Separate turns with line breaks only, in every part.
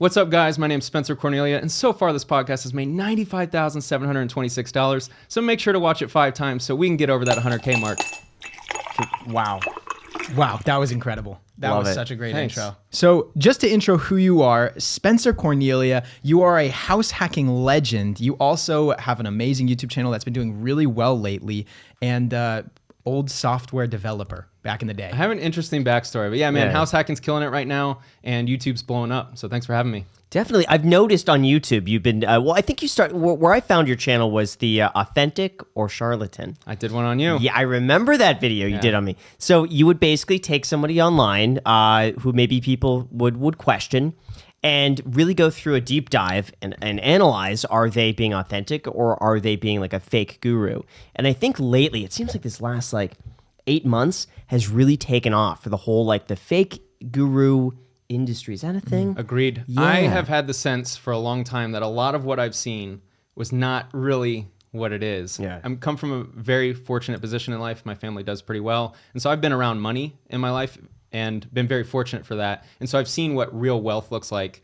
What's up, guys? My name's Spencer Cornelia, and so far this podcast has made $95,726, so make sure to watch it 5 times so we can get over that 100K mark.
Wow, that was incredible. That was such a great intro. So just to intro who you are, Spencer Cornelia, you are a house hacking legend. You also have an amazing YouTube channel that's been doing really well lately, and old software developer back in the day.
I have an interesting backstory, but yeah, man, house hacking's killing it right now, and YouTube's blowing up, so thanks for having me.
Definitely. I've noticed on YouTube, you've been, I think you start, where I found your channel was the authentic or charlatan.
I did one on you.
Yeah, I remember that video you did on me. So you would basically take somebody online who maybe people would question and really go through a deep dive and analyze, are they being authentic or are they being like a fake guru? And I think lately, it seems like this last 8 months has really taken off for the whole the fake guru industry. Is that a thing?
Agreed.
Yeah.
I have had the sense for a long time that a lot of what I've seen was not really what it is.
Yeah.
I'm come from a very fortunate position in life. My family does pretty well. And so I've been around money in my life and been very fortunate for that. And so I've seen what real wealth looks like.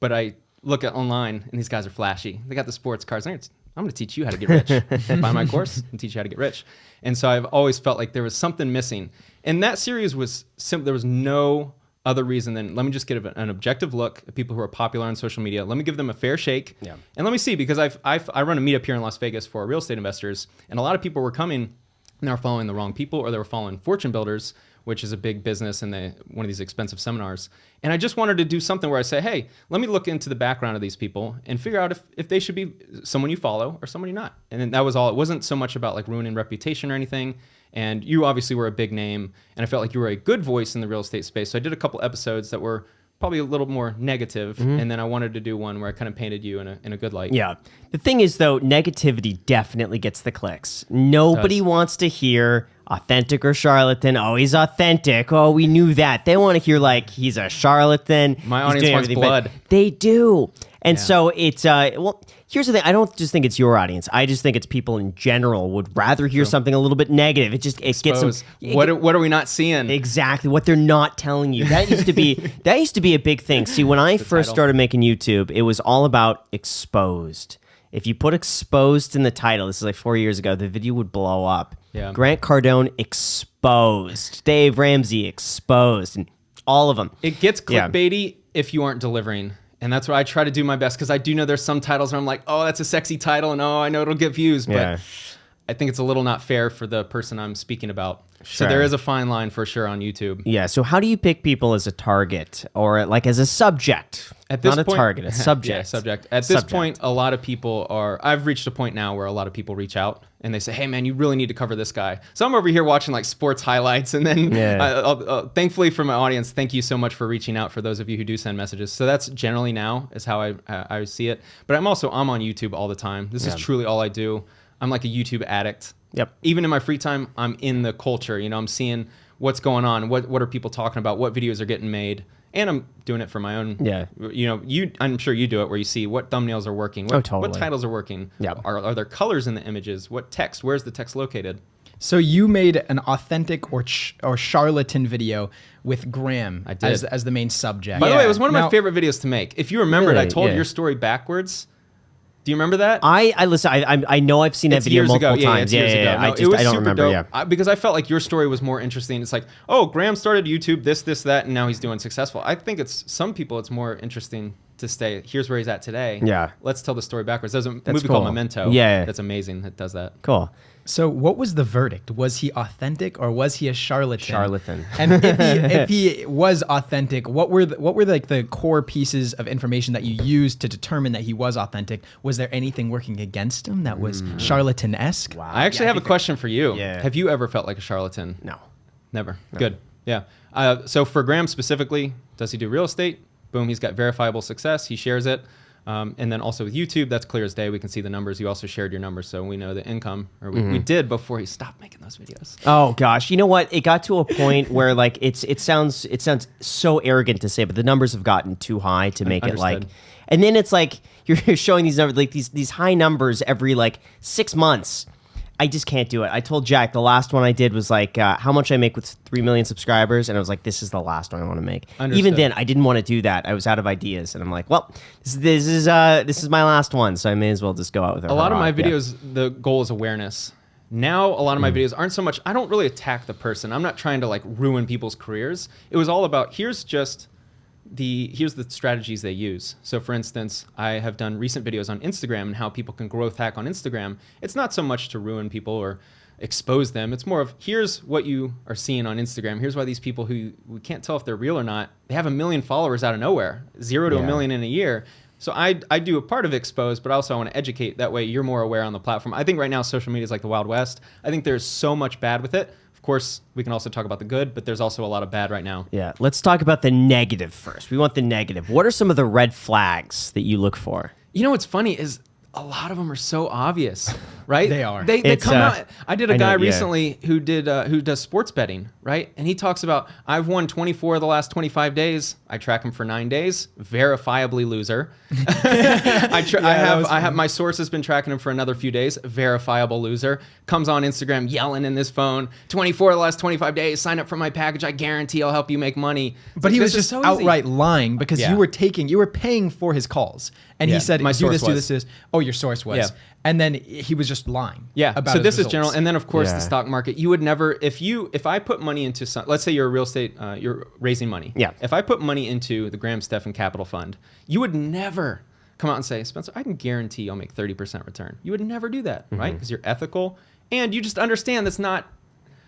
But I look at online and these guys are flashy. They got the sports cars. I'm going to teach you how to get rich. Buy my course and teach you how to get rich. And so I've always felt like there was something missing. And that series was simple. There was no other reason than let me just get an objective look at people who are popular on social media. Let me give them a fair shake. Yeah. And let me see, because I run a meetup here in Las Vegas for real estate investors. And a lot of people were coming and they were following the wrong people, or they were following fortune builders, which is a big business in one of these expensive seminars. And I just wanted to do something where I say, hey, let me look into the background of these people and figure out if they should be someone you follow or someone you're not. And then that was all. It wasn't so much about ruining reputation or anything. And you obviously were a big name, and I felt like you were a good voice in the real estate space. So I did a couple episodes that were probably a little more negative, and then I wanted to do one where I kind of painted you in a good light.
Yeah. The thing is, though, negativity definitely gets the clicks. Nobody wants to hear authentic or charlatan. Oh, he's authentic. Oh, we knew that. They want to hear he's a charlatan.
My audience wants blood.
They do. And so it's, well, here's the thing. I don't just think it's your audience. I just think it's people in general would rather hear something a little bit negative. It gets them.
What are we not seeing?
Exactly. What they're not telling you. That used to be a big thing. See, when I first started making YouTube, it was all about exposed. If you put exposed in the title, this is 4 years ago, the video would blow up.
Yeah.
Grant Cardone exposed. Dave Ramsey exposed. And all of them.
It gets clickbaity if you aren't delivering. And that's why I try to do my best, because I do know there's some titles where I'm like, oh, that's a sexy title, and oh, I know it'll get views, but I think it's a little not fair for the person I'm speaking about. Sure. So there is a fine line for sure on YouTube.
Yeah, so how do you pick people as a target or as a subject?
At this
not
point,
a target, a subject.
Yeah, subject. At this point, a lot of people I've reached a point now where a lot of people reach out and they say, hey man, you really need to cover this guy. So I'm over here watching sports highlights, and then thankfully for my audience, thank you so much for reaching out, for those of you who do send messages. So that's generally now is how I see it. But I'm on YouTube all the time. This is truly all I do. I'm like a YouTube addict.
Yep.
Even in my free time, I'm in the culture. I'm seeing what's going on. What are people talking about? What videos are getting made? And I'm doing it for my own.
Yeah.
I'm sure you do it, where you see what thumbnails are working. What titles are working.
Yeah.
Are there colors in the images? What text? Where's the text located?
So you made an authentic or charlatan video with Graham as the main subject.
By the way, it was one of my favorite videos to make. If you remember it, I told your story backwards. Do you remember that?
I listen. I know I've seen that video multiple times.
Yeah.
I don't remember.
Yeah, because I felt like your story was more interesting. It's like, oh, Graham started YouTube, this, that, and now he's doing successful. I think some people it's more interesting to stay. Here's where he's at today.
Yeah.
Let's tell the story backwards. There's a movie called Memento.
Yeah.
That's amazing. That does that.
Cool.
So what was the verdict? Was he authentic or was he a charlatan?
Charlatan.
And if he was authentic, what were the core pieces of information that you used to determine that he was authentic? Was there anything working against him that was charlatan-esque?
Wow. I actually have a question for you.
Yeah.
Have you ever felt like a charlatan?
No.
Never. No. Good. Yeah. So for Graham specifically, does he do real estate? Boom, he's got verifiable success. He shares it. And then also with YouTube, that's clear as day. We can see the numbers. You also shared your numbers, so we know the income, or we did before he stopped making those videos.
Oh gosh, you know what? It got to a point where it sounds so arrogant to say, but the numbers have gotten too high to make it and then it's you're showing these numbers, these high numbers every 6 months. I just can't do it. I told Jack the last one I did was like how much I make with 3 million subscribers, and I was like, this is the last one I want to make.
Understood.
Even then, I didn't want to do that. I was out of ideas, and I'm like, well, this is my last one, so I may as well just go out with it.
A lot of my videos, the goal is awareness. Now, a lot of my videos aren't so much. I don't really attack the person. I'm not trying to like ruin people's careers. It was all about here's the strategies they use. So for instance, I have done recent videos on Instagram and how people can growth hack on Instagram. It's not so much to ruin people or expose them. It's more of here's what you are seeing on Instagram. Here's why these people who we can't tell if they're real or not, they have 1 million followers out of nowhere, 0 to 1 million in a year. So I do a part of expose, but also I want to educate. That way you're more aware on the platform. I think right now social media is like the Wild West. I think there's so much bad with it. Of course, we can also talk about the good, but there's also a lot of bad right now.
Yeah, let's talk about the negative first. We want the negative. What are some of the red flags that you look for?
You know what's funny is a lot of them are so obvious, right?
They are.
They come out. I did a guy recently who does sports betting, right? And he talks about I've won 24 of the last 25 days. I track him for 9 days. Verifiably loser. I have my source has been tracking him for another few days. Verifiable loser. Comes on Instagram yelling in this phone. 24 of the last 25 days. Sign up for my package. I guarantee I'll help you make money.
But he was just so outright lying because you were paying for his calls, and he said,
my
"Do
source
this, do this." Oh, your source was.
Yeah.
And then he was just lying.
Yeah.
About
so
his
this
results.
is general, and then of course the stock market. You would never if I put money into some. Let's say you're a real estate. You're raising money.
Yeah.
If I put money into the Graham Stephan Capital Fund, you would never come out and say, Spencer, I can guarantee I'll make 30% return. You would never do that, right? Because you're ethical, and you just understand that's not.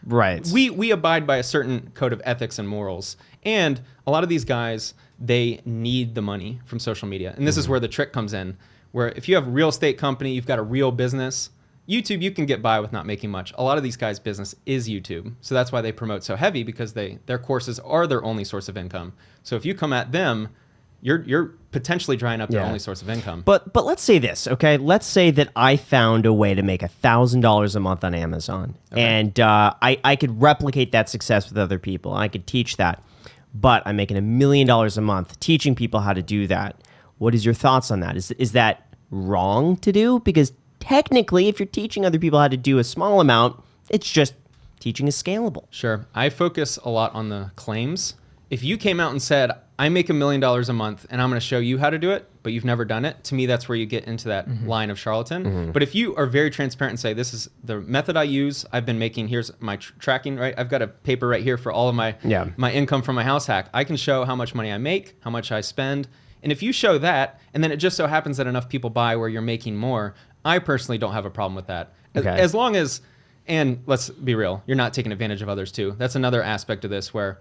Right.
We abide by a certain code of ethics and morals, and a lot of these guys they need the money from social media, and this is where the trick comes in. Where if you have a real estate company, you've got a real business, YouTube, you can get by with not making much. A lot of these guys' business is YouTube. So that's why they promote so heavy, because their courses are their only source of income. So if you come at them, you're potentially drying up their only source of income.
But let's say this, okay? Let's say that I found a way to make $1,000 a month on Amazon, and I could replicate that success with other people. I could teach that, but I'm making $1 million a month teaching people how to do that. What is your thoughts on that? Is that wrong to do? Because technically, if you're teaching other people how to do a small amount, it's just teaching is scalable.
Sure. I focus a lot on the claims. If you came out and said, I make $1 million a month and I'm going to show you how to do it, but you've never done it, to me, that's where you get into that line of charlatan. But if you are very transparent and say, this is the method I use, I've been making, here's my tracking, right? I've got a paper right here for all of my income from my house hack. I can show how much money I make, how much I spend. And if you show that, and then it just so happens that enough people buy where you're making more, I personally don't have a problem with that. As long as, and let's be real, you're not taking advantage of others too. That's another aspect of this where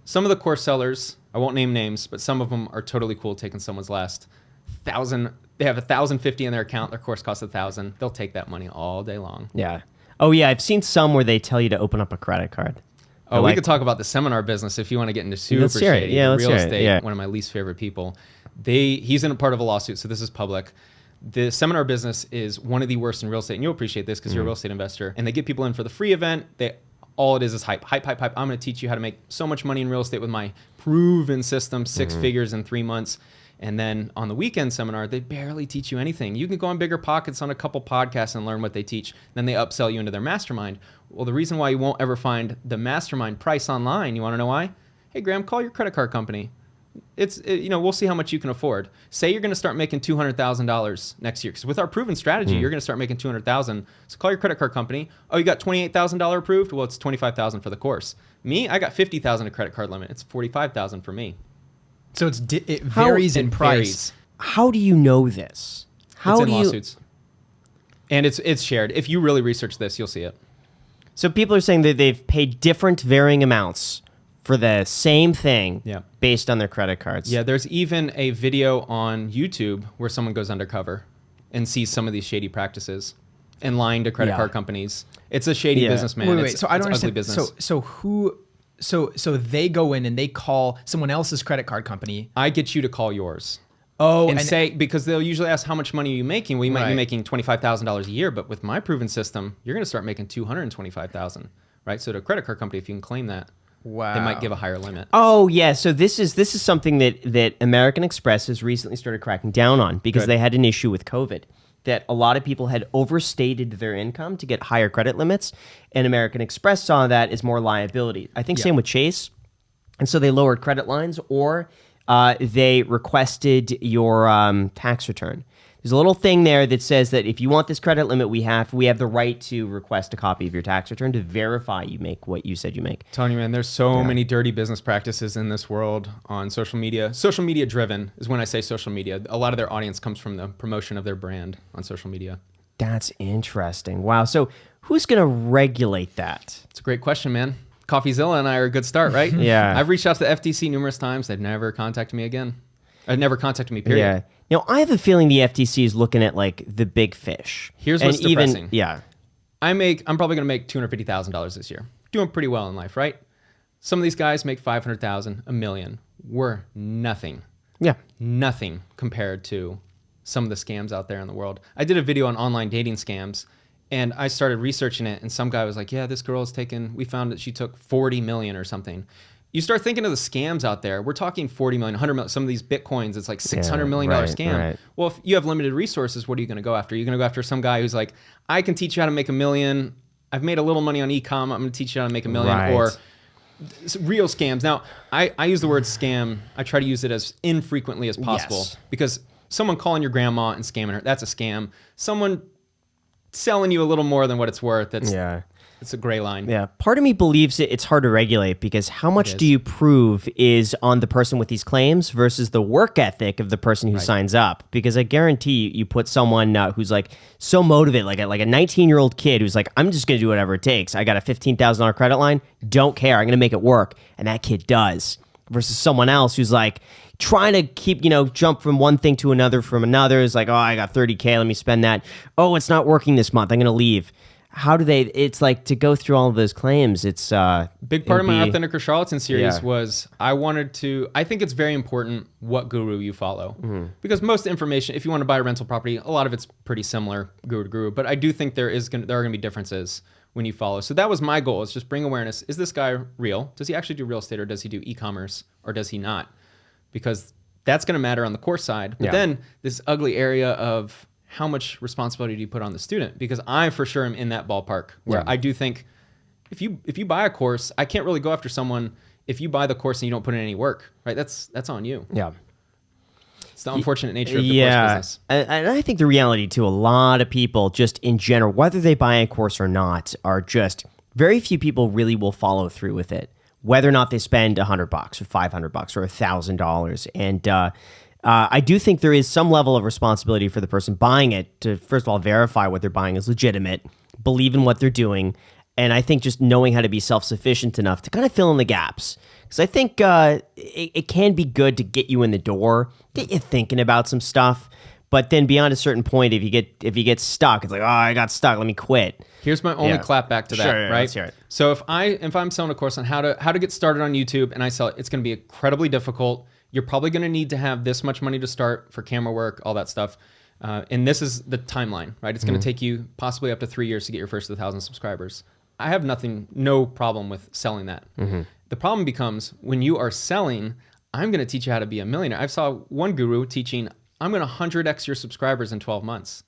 some of the course sellers, I won't name names, but some of them are totally cool taking someone's last 1,000. They have 1,050 in their account. Their course costs 1,000. They'll take that money all day long.
Yeah. Oh yeah, I've seen some where they tell you to open up a credit card.
Oh, we could talk about the seminar business if you want to get into super shady real estate. One of my least favorite people. He's in a part of a lawsuit, so this is public. The seminar business is one of the worst in real estate, and you'll appreciate this because you're a real estate investor. And they get people in for the free event. All it is hype. I'm going to teach you how to make so much money in real estate with my proven system, 6 figures in 3 months. And then on the weekend seminar, they barely teach you anything. You can go on Bigger Pockets on a couple podcasts and learn what they teach. Then they upsell you into their mastermind. Well, the reason why you won't ever find the mastermind price online, you want to know why? Hey, Graham, call your credit card company. We'll see how much you can afford. Say you're going to start making $200,000 next year. Because with our proven strategy, you're going to start making $200,000. So call your credit card company. Oh, you got $28,000 approved? Well, it's $25,000 for the course. Me, I got $50,000 a credit card limit. It's $45,000 for me.
So it varies in price.
How do you know this?
It's in lawsuits. And it's shared. If you really research this, you'll see it.
So people are saying that they've paid different varying amounts for the same thing based on their credit cards.
Yeah, there's even a video on YouTube where someone goes undercover and sees some of these shady practices and lying to credit card companies. It's a shady businessman.
Wait. So I don't understand.
Business.
So they go in and they call someone else's credit card company.
I get you to call yours.
Oh,
and say, because they'll usually ask how much money are you making? Well, you might be making $25,000 a year, but with my proven system, you're going to start making $225,000, right? So to a credit card company, if you can claim that, they might give a higher limit.
Oh yeah, so this is something that American Express has recently started cracking down on because they had an issue with COVID. that a lot of people had overstated their income to get higher credit limits, and American Express saw that as more liability. I think same with Chase. And so they lowered credit lines, or they requested your tax return. There's a little thing there that says that if you want this credit limit, we have the right to request a copy of your tax return to verify you make what you said you make.
Telling you, man, there's so many dirty business practices in this world on social media. Social media driven is when I say social media. A lot of their audience comes from the promotion of their brand on social media.
That's interesting. Wow. So who's going to regulate that?
It's a great question, man. CoffeeZilla and I are a good start, right?
Yeah.
I've reached out to the FTC numerous times. They've never contacted me again. Never contacted me, period.
Yeah. Now, I have a feeling the FTC is looking at like the big fish.
Here's what's depressing.
I'm
probably going to make $250,000 this year. Doing pretty well in life, right? Some of these guys make $500,000, $1 million. We're nothing.
Yeah.
Nothing compared to some of the scams out there in the world. I did a video on online dating scams, and I started researching it, and some guy was like, yeah, this girl has taken, we found that she took 40 million or something. You start thinking of the scams out there. We're talking 40 million, 100 million. Some of these Bitcoins, it's like $600 million scam.
Right.
Well, if you have limited resources, what are you going to go after? You're going to go after some guy who's like, I can teach you how to make $1 million. I've made a little money on e-com. I'm going to teach you how to make $1 million.
Right.
Or real scams. Now, I use the word scam. I try to use it as infrequently as possible because someone calling your grandma and scamming her, that's a scam. Someone selling you a little more than what it's worth, it's a gray line.
Yeah. Part of me believes it's hard to regulate because how much do you prove is on the person with these claims versus the work ethic of the person who signs up? Because I guarantee you put someone who's like so motivated, like a 19-year-old kid who's like, I'm just going to do whatever it takes. I got a $15,000 credit line. Don't care. I'm going to make it work. And that kid does. Versus someone else who's like trying to keep, jump from one thing to another from another. Is like, oh, I got $30K. Let me spend that. Oh, it's not working this month. I'm going to leave. How do they, it's like to go through all of those claims, it's
big part of my Authentic or Charlatan series was I think it's very important what guru you follow. Because most information, if you want to buy a rental property, a lot of it's pretty similar guru to guru, but I do think there are going to be differences when you follow. So that was my goal, is just bring awareness. Is this guy real? Does he actually do real estate, or does he do e-commerce, or does he not? Because that's going to matter on the course side. But then this ugly area of how much responsibility do you put on the student? Because I for sure am in that ballpark where I do think if you buy a course, I can't really go after someone if you buy the course and you don't put in any work, right? That's on you.
Yeah.
It's the unfortunate nature of the course business.
And I think the reality too, a lot of people just in general, whether they buy a course or not, are just very few people really will follow through with it, whether or not they spend $100 or $500 or $1,000. And I do think there is some level of responsibility for the person buying it to, first of all, verify what they're buying is legitimate, believe in what they're doing, and I think just knowing how to be self-sufficient enough to kind of fill in the gaps. Because I think it can be good to get you in the door, get you thinking about some stuff, but then beyond a certain point, if you get stuck, it's like, oh, I got stuck, let me quit.
Here's my only clap back to that, right?
Let's hear it.
So if I'm selling a course on how to get started on YouTube and I sell it, it's going to be incredibly difficult. You're probably going to need to have this much money to start for camera work, all that stuff. And this is the timeline, right? It's going to take you possibly up to 3 years to get your first 1,000 subscribers. I have no problem with selling that. The problem becomes when you are selling, I'm going to teach you how to be a millionaire. I saw one guru teaching, I'm going to 100x your subscribers in 12 months.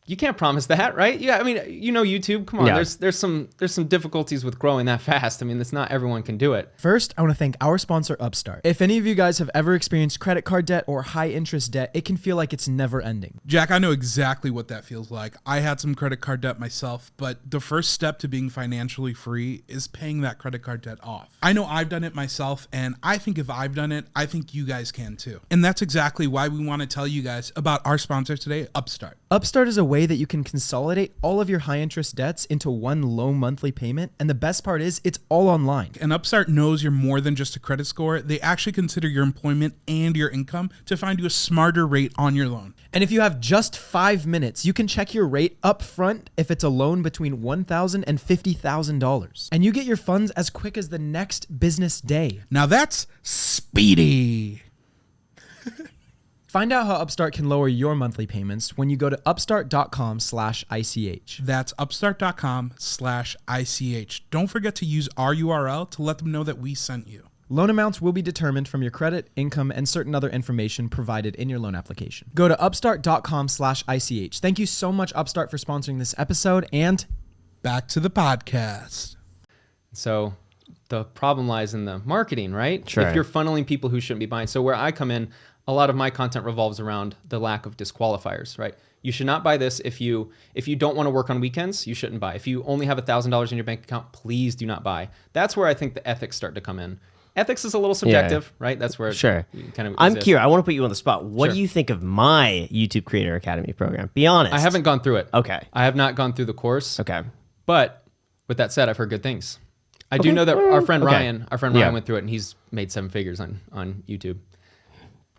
You can't promise that, right? Yeah, I mean, YouTube. Come on, there's some difficulties with growing that fast. I mean, it's not everyone can do it.
First, I want to thank our sponsor, Upstart. If any of you guys have ever experienced credit card debt or high interest debt, it can feel like it's never ending.
Jack, I know exactly what that feels like. I had some credit card debt myself, but the first step to being financially free is paying that credit card debt off. I know I've done it myself, and I think if I've done it, I think you guys can too. And that's exactly why we want to tell you guys about our sponsor today, Upstart.
Upstart is a way that you can consolidate all of your high interest debts into one low monthly payment. And the best part is it's all online.
And Upstart knows you're more than just a credit score. They actually consider your employment and your income to find you a smarter rate on your loan.
And if you have just 5 minutes, you can check your rate up front if it's a loan between $1,000 and $50,000. And you get your funds as quick as the next business day.
Now that's speedy.
Find out how Upstart can lower your monthly payments when you go to upstart.com/ICH.
That's upstart.com/ICH. Don't forget to use our URL to let them know that we sent you.
Loan amounts will be determined from your credit, income, and certain other information provided in your loan application. Go to upstart.com/ICH. Thank you so much, Upstart, for sponsoring this episode, and
back to the podcast.
So the problem lies in the marketing, right?
Sure.
If you're funneling people who shouldn't be buying. So where I come in, a lot of my content revolves around the lack of disqualifiers, right? You should not buy this if you don't want to work on weekends. You shouldn't buy. If you only have $1,000 in your bank account, please do not buy. That's where I think the ethics start to come in. Ethics is a little subjective, right? That's where
sure.
kind of.
I'm curious. I want to put you on the spot. What
Sure.
do you think of my YouTube Creator Academy program? Be honest.
I haven't gone through it.
Okay.
I have not gone through the course.
Okay.
But with that said, I've heard good things. I do know that our friend
Okay.
Ryan went through it, and he's made 7 figures on YouTube.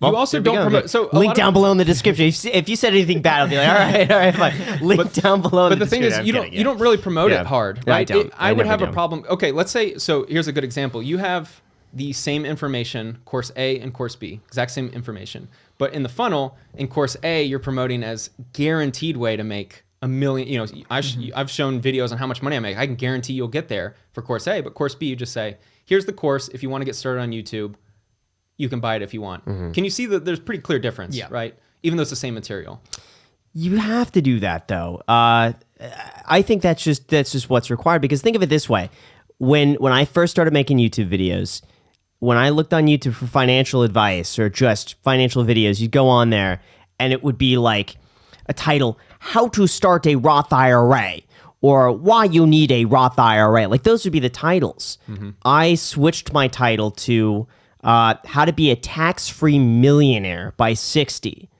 Well,
you also
there we
don't
go.
promote. So
link down below in the description. If you said anything bad, I'll be like, all right, fine. Link down below.
But the thing is, you don't really promote it hard,
Yeah, I
right?
don't.
I
I
would
never
have a
do.
problem. Okay, let's say. So here's a good example. You have the same information, course A and course B, exact same information. But in the funnel, in course A, you're promoting as guaranteed way to make $1 million. You know, I've shown videos on how much money I make. I can guarantee you'll get there for course A. But course B, you just say, here's the course. If you want to get started on YouTube, you can buy it if you want. Can you see that there's pretty clear difference, right? Even though it's the same material.
You have to do that though. I think that's just what's required, because think of it this way. When I first started making YouTube videos, when I looked on YouTube for financial advice or just financial videos, you'd go on there and it would be like a title, How to Start a Roth IRA, or Why You Need a Roth IRA. Like those would be the titles. I switched my title to How to Be a Tax-Free Millionaire by 60.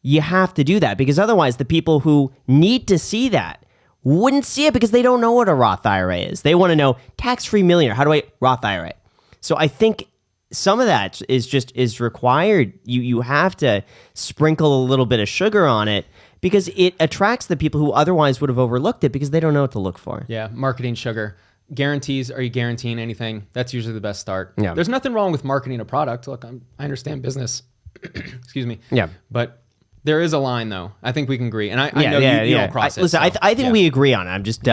You have to do that, because otherwise the people who need to see that wouldn't see it, because they don't know what a Roth IRA is. They want to know tax-free millionaire. How do I Roth IRA? So I think some of that is required. You have to sprinkle a little bit of sugar on it, because it attracts the people who otherwise would have overlooked it, because they don't know what to look for.
Yeah, marketing sugar. Guarantees, are you guaranteeing anything? That's usually the best start.
Yeah.
There's nothing wrong with marketing a product. Look, I understand business. Excuse me.
Yeah.
But there is a line, though. I think we can agree. And I know you don't cross it.
Listen,
so,
I think
yeah.
we agree on it. I'm just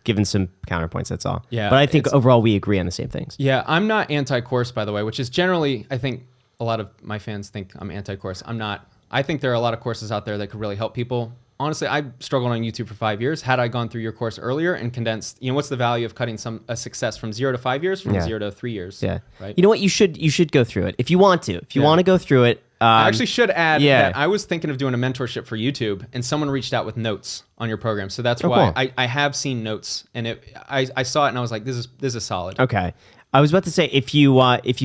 giving some counterpoints, that's all.
Yeah,
But I think overall we agree on the same things.
Yeah, I'm not anti-course, by the way, which is generally, I think a lot of my fans think I'm anti-course. I'm not. I think there are a lot of courses out there that could really help people. Honestly, I struggled on YouTube for 5 years. Had I gone through your course earlier and condensed, what's the value of cutting a success from 0 to 5 years, from 0 to 3 years?
Yeah.
Right.
You know what? You should go through it if you want to. If you want to go through it.
I actually should add
yeah.
that I was thinking of doing a mentorship for YouTube, and someone reached out with notes on your program. So that's
cool.
why I have seen notes, and I saw it and I was like, this is solid.
Okay. I was about to say, if you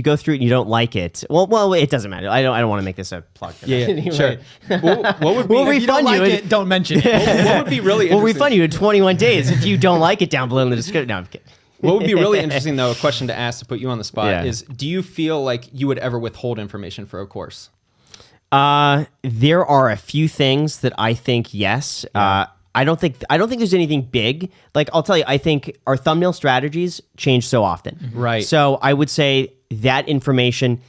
go through it and you don't like it, well, it doesn't matter. I don't want to make this a plug. For
Yeah,
that. Anyway.
sure. What would be,
We'll
If you don't
refund
like
you.
it, don't mention it.
what would be really
We'll
interesting?
refund you in 21 days if you don't like it down below in the description. No, I'm kidding.
What would be really interesting, though, a question to ask to put you on the spot
Yeah.
is, do you feel like you would ever withhold information for a course?
There are a few things that I think yes. I don't think there's anything big. Like I'll tell you, I think our thumbnail strategies change so often.
Right.
So I would say that information,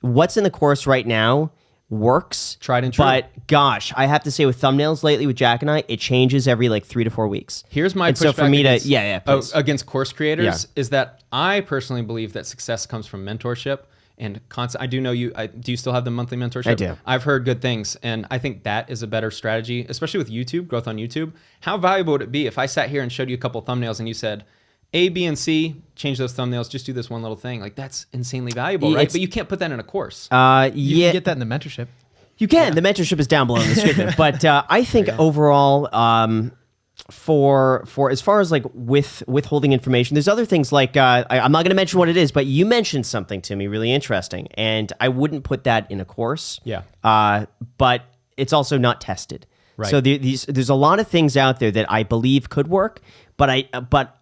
what's in the course right now, works.
Tried and true.
But gosh, I have to say with thumbnails lately with Jack and I, it changes every like 3 to 4 weeks.
Here's my
And
pushback
so for me
against,
please.
against course creators
Yeah.
is that I personally believe that success comes from mentorship and constant. I do know you. Do you still have the monthly mentorship?
I do.
I've heard good things, and I think that is a better strategy, especially with YouTube growth on YouTube. How valuable would it be if I sat here and showed you a couple thumbnails and you said, A, B, and C, change those thumbnails, just do this one little thing? Like that's insanely valuable, right? But you can't put that in a course.
You
Yeah.
can get that in the mentorship.
You can. The mentorship is down below in the description. But I think overall, for as far as like withholding information, there's other things like I'm not going to mention what it is, but you mentioned something to me really interesting, and I wouldn't put that in a course.
Yeah.
But it's also not tested.
Right.
So there's a lot of things out there that I believe could work, but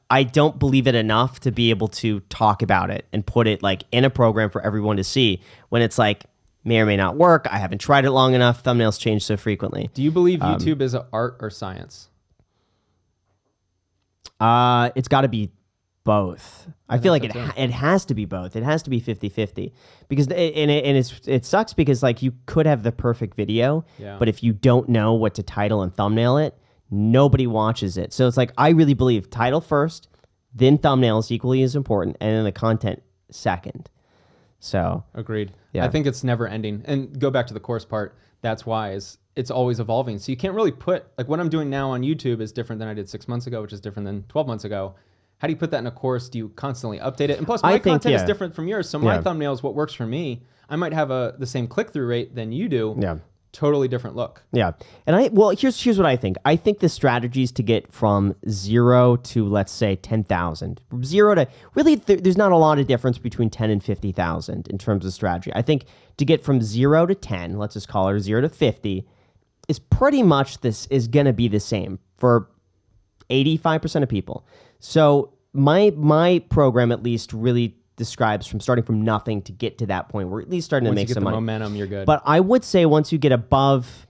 I don't believe it enough to be able to talk about it and put it like in a program for everyone to see when it's like may or may not work. I haven't tried it long enough. Thumbnails change so frequently.
Do you believe YouTube is an art or science?
It's got to be both. I feel like
so too.
it has to be both. It has to be 50-50 because it sucks because like you could have the perfect video,
Yeah.
but if you don't know what to title and thumbnail it, nobody watches it. So it's like I really believe title first, then thumbnails equally as important, and then the content second. So
agreed.
Yeah.
I think it's never ending. And go back to the course part. That's why it's always evolving. So you can't really put, like what I'm doing now on YouTube is different than I did 6 months ago, which is different than 12 months ago. How do you put that in a course? Do you constantly update it? And plus, my content is different from yours. So my thumbnail is what works for me. I might have the same click-through rate than you do.
Yeah.
Totally different look.
Yeah. And here's what I think. I think the strategies to get from 0 to, let's say, 10,000. From 0 to, really, there's not a lot of difference between 10 and 50,000 in terms of strategy. I think to get from 0 to 10, let's just call it 0 to 50, is pretty much is going to be the same for 85% of people. So my program at least really describes from starting from nothing to get to that point. We're at least starting to make some money.
Once you get the momentum, you're good.
But I would say once you get above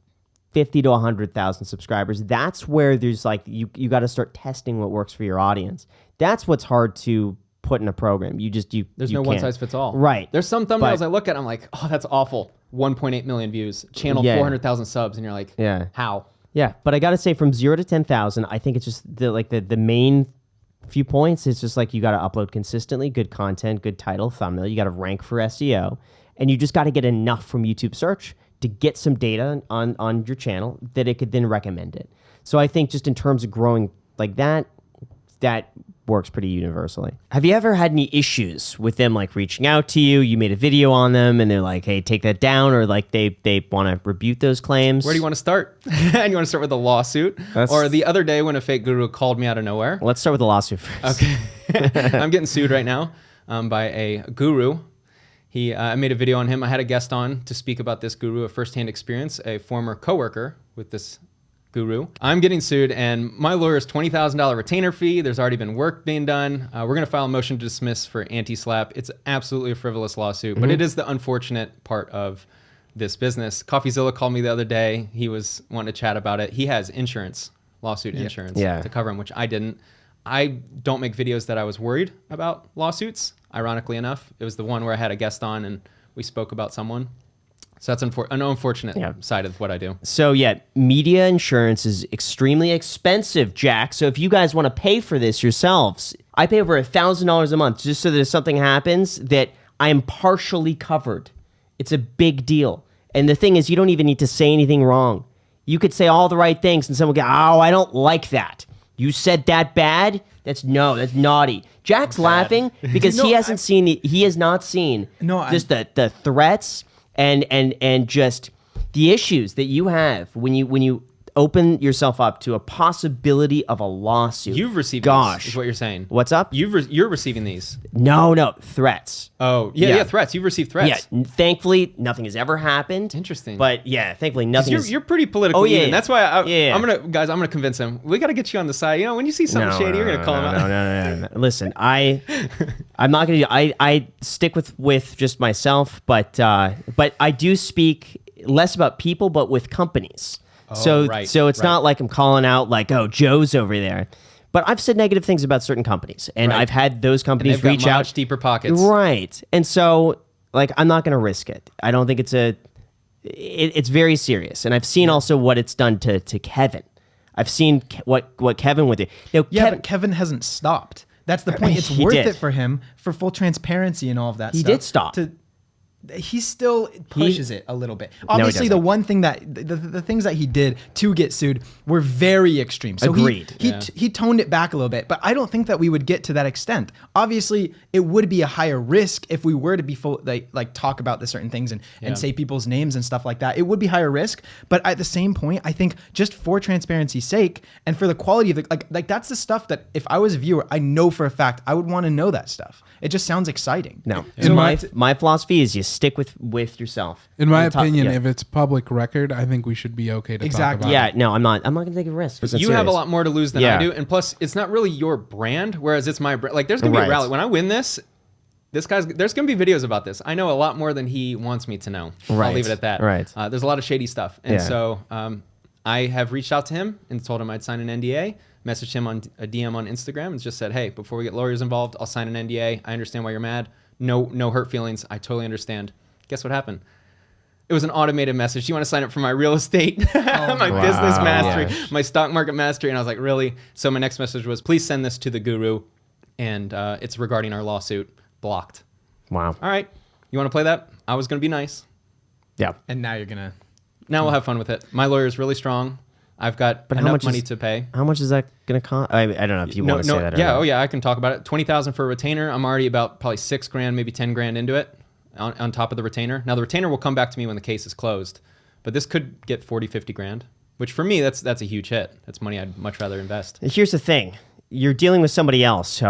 50 to 100,000 subscribers, that's where there's like you got to start testing what works for your audience. That's what's hard to put in a program. There's
no one size fits all.
Right.
There's some thumbnails I look at, I'm like, oh, that's awful. 1.8 million views, channel 400,000 subs, and you're like, how?
Yeah, but I got to say from 0 to 10,000, I think it's just the main few points. It's just like you got to upload consistently, good content, good title, thumbnail. You got to rank for SEO, and you just got to get enough from YouTube search to get some data on your channel that it could then recommend it. So I think just in terms of growing like that works pretty universally. Have you ever had any issues with them like reaching out to you? You made a video on them and they're like, hey, take that down, or like they want to rebuke those claims?
Where do you want to start? And you want to start with a lawsuit? Or the other day when a fake guru called me out of nowhere?
Let's start with the lawsuit first.
Okay. I'm getting sued right now by a guru. I made a video on him. I had a guest on to speak about this guru, a firsthand experience, a former coworker with this guru. I'm getting sued, and my lawyer's $20,000 retainer fee. There's already been work being done. We're going to file a motion to dismiss for anti-slap. It's absolutely a frivolous lawsuit, but it is the unfortunate part of this business. CoffeeZilla called me the other day. He was wanting to chat about it. He has insurance, lawsuit insurance to cover him, which I didn't. I don't make videos that I was worried about lawsuits. Ironically enough, it was the one where I had a guest on and we spoke about someone. So that's an unfortunate side of what I do.
So media insurance is extremely expensive, Jack. So if you guys want to pay for this yourselves, I pay over $1,000 a month just so that if something happens that I am partially covered. It's a big deal. And the thing is, you don't even need to say anything wrong. You could say all the right things and someone will go, oh, I don't like that. You said that bad? That's naughty. Jack's laughing because he has not seen the threats and just the issues that you have when you open yourself up to a possibility of a lawsuit.
You've received these, is what you're saying.
What's up?
You're receiving these.
No, threats.
Oh, yeah, threats. You've received threats.
Yeah, thankfully, nothing has ever happened.
Interesting.
But thankfully, nothing
you're pretty politically even. That's why
I'm
going to convince him. We got to get you on the side. You know, when you see something shady, you're going to call him out.
No. Listen, I'm not going to I stick with just myself, but I do speak less about people, but with companies. So it's not like I'm calling out like, oh, Joe's over there. But I've said negative things about certain companies, and I've had those companies reach out.
Much deeper pockets.
Right. And so like I'm not going to risk it. I don't think it's very serious. And I've seen also what it's done to Kevin. I've seen what Kevin would do.
But Kevin hasn't stopped. That's the point. It's worth it for him for full transparency and all of that stuff.
He did stop.
He still pushes it a little bit. Obviously, the one thing that the things that he did to get sued were very extreme. So
Agreed.
He toned it back a little bit, but I don't think that we would get to that extent. Obviously, it would be a higher risk if we were to be like talk about the certain things and say people's names and stuff like that. It would be higher risk, but at the same point, I think just for transparency's sake and for the quality of like that's the stuff that if I was a viewer, I know for a fact I would want to know that stuff. It just sounds exciting.
No, my philosophy is you stick with yourself.
In my opinion, if it's public record, I think we should be okay to talk about it.
No, I'm not going to take a risk.
You have a lot more to lose than I do, and plus, it's not really your brand, whereas it's my brand. Like, there's going to be a rally. When I win this there's going to be videos about this. I know a lot more than he wants me to know.
Right.
I'll leave it at that.
Right.
There's a lot of shady stuff, and so I have reached out to him and told him I'd sign an NDA. Messaged him on a DM on Instagram and just said, hey, before we get lawyers involved, I'll sign an NDA. I understand why you're mad. No hurt feelings. I totally understand. Guess what happened? It was an automated message. Do you want to sign up for my real estate, my business mastery, my stock market mastery? And I was like, really? So my next message was, please send this to the guru. And it's regarding our lawsuit. Blocked.
Wow.
All right. You want to play that? I was going to be nice.
Yeah.
And now you're gonna.
Now we'll have fun with it. My lawyer's really strong. I've got enough money to pay.
How much is that going to cost? I don't know if you want to say that.
Yeah. Oh yeah. I can talk about it. 20,000 for a retainer. I'm already about probably $6,000, maybe 10 grand into it on top of the retainer. Now the retainer will come back to me when the case is closed, but this could get 40, 50 grand, which for me, that's a huge hit. That's money I'd much rather invest.
Here's the thing. You're dealing with somebody else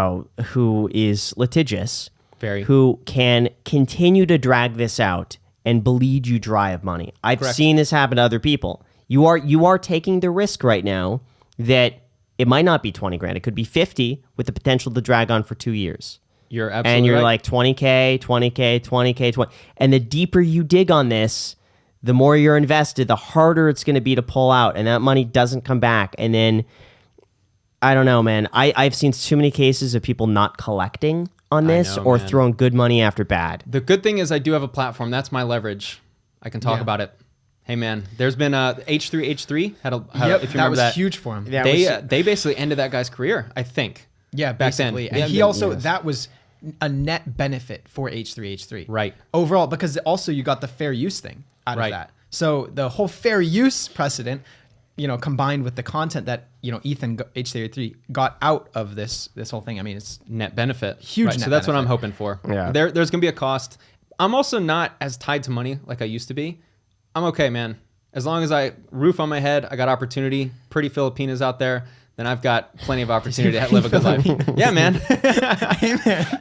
who is litigious, who can continue to drag this out and bleed you dry of money. I've seen this happen to other people. You are taking the risk right now that it might not be 20 grand. It could be 50 with the potential to drag on for 2 years.
You're absolutely
And you're
right.
like 20K, 20K, 20K, 20. And the deeper you dig on this, the more you're invested, the harder it's going to be to pull out. And that money doesn't come back. And then, I don't know, man. I've seen too many cases of people not collecting on this or throwing good money after bad.
The good thing is I do have a platform. That's my leverage. I can talk about it. Hey man, there's been H3 had a if you remember that
was huge for him.
They basically ended that guy's career, I think.
Yeah,
back then.
basically. And he also that was a net benefit for H3.
Right.
Overall, because also you got the fair use thing out of that. So the whole fair use precedent, combined with the content that Ethan H3 got out of this whole thing. I mean, it's
net benefit.
Huge.
Right, so that's what I'm hoping for.
Yeah.
There's gonna be a cost. I'm also not as tied to money like I used to be. I'm okay, man. As long as I roof on my head, I got opportunity, pretty Filipinas out there, then I've got plenty of opportunity to live a good life. Yeah, man.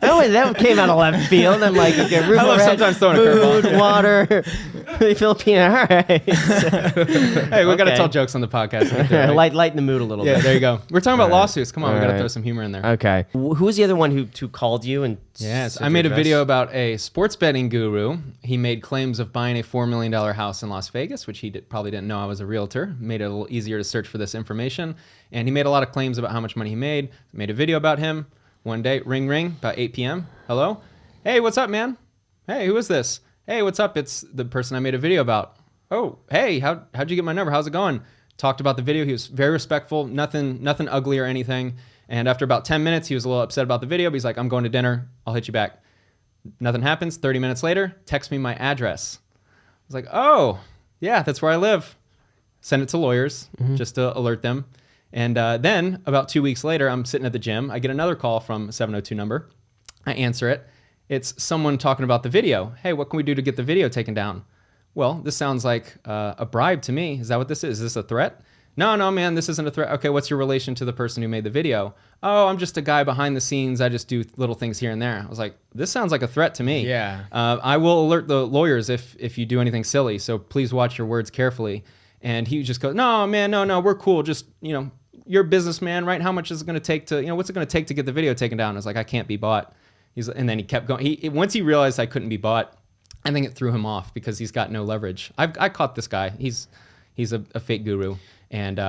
Oh, that came out of left field. I'm like, okay, roof
I love sometimes throwing a curveball.
food, water, Filipino. All right.
Hey, we got to tell jokes on the podcast. Right?
Lighten the mood a little bit.
Yeah, there you go. We're talking about lawsuits. Come on, we got to throw some humor in there.
Okay. Who was the other one who called you and?
Yes, I made a video about a sports betting guru. He made claims of buying a $4 million house in Las Vegas, which he probably didn't know I was a realtor. Made it a little easier to search for this information. And he made a lot of claims about how much money he made. Made a video about him. One day, ring, about 8 p.m. Hello? Hey, what's up, man? Hey, who is this? Hey, what's up? It's the person I made a video about. Oh, hey, how'd you get my number? How's it going? Talked about the video. He was very respectful, nothing ugly or anything. And after about 10 minutes, he was a little upset about the video, but he's like, I'm going to dinner. I'll hit you back. Nothing happens. 30 minutes later, text me my address. I was like, oh, yeah, that's where I live. Send it to lawyers just to alert them. And then about 2 weeks later, I'm sitting at the gym. I get another call from a 702 number. I answer it. It's someone talking about the video. Hey, what can we do to get the video taken down? Well, this sounds like a bribe to me. Is that what this is? Is this a threat? No, man, this isn't a threat. Okay, what's your relation to the person who made the video? Oh, I'm just a guy behind the scenes. I just do little things here and there. I was like, this sounds like a threat to me.
Yeah.
I will alert the lawyers if you do anything silly. So please watch your words carefully. And he just goes, no, man, no, we're cool. Just, you're a businessman, right? How much is it going to take to, what's it going to take to get the video taken down? I was like, I can't be bought. And then he kept going. Once he realized I couldn't be bought, I think it threw him off because he's got no leverage. I caught this guy. He's a fake guru. And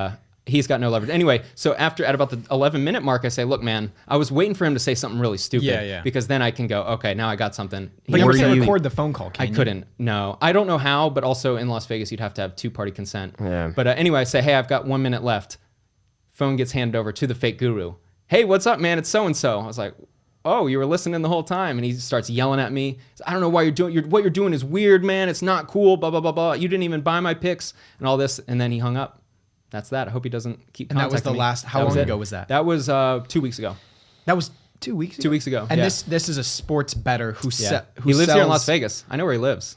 he's got no leverage. Anyway, so at about the 11-minute mark, I say, look, man, I was waiting for him to say something really stupid.
Yeah.
Because then I can go, okay, now I got something.
But you can't record the phone call, can you?
I couldn't. No. I don't know how, but also in Las Vegas, you'd have to have two-party consent.
Yeah.
But anyway, I say, hey, I've got 1 minute left. Phone gets handed over to the fake guru. Hey, what's up, man? It's so-and-so. I was like, oh, you were listening the whole time. And he starts yelling at me. I don't know why what you're doing is weird, man. It's not cool, blah, blah, blah, blah. You didn't even buy my picks and all this. And then he hung up. That's that. I hope he doesn't keep contacting me.
And that was the last, how long ago was that?
That was 2 weeks ago.
That was 2 weeks ago?
2 weeks ago,
And
yeah.
this is a sports bettor who
he lives here in Las Vegas. I know where he lives.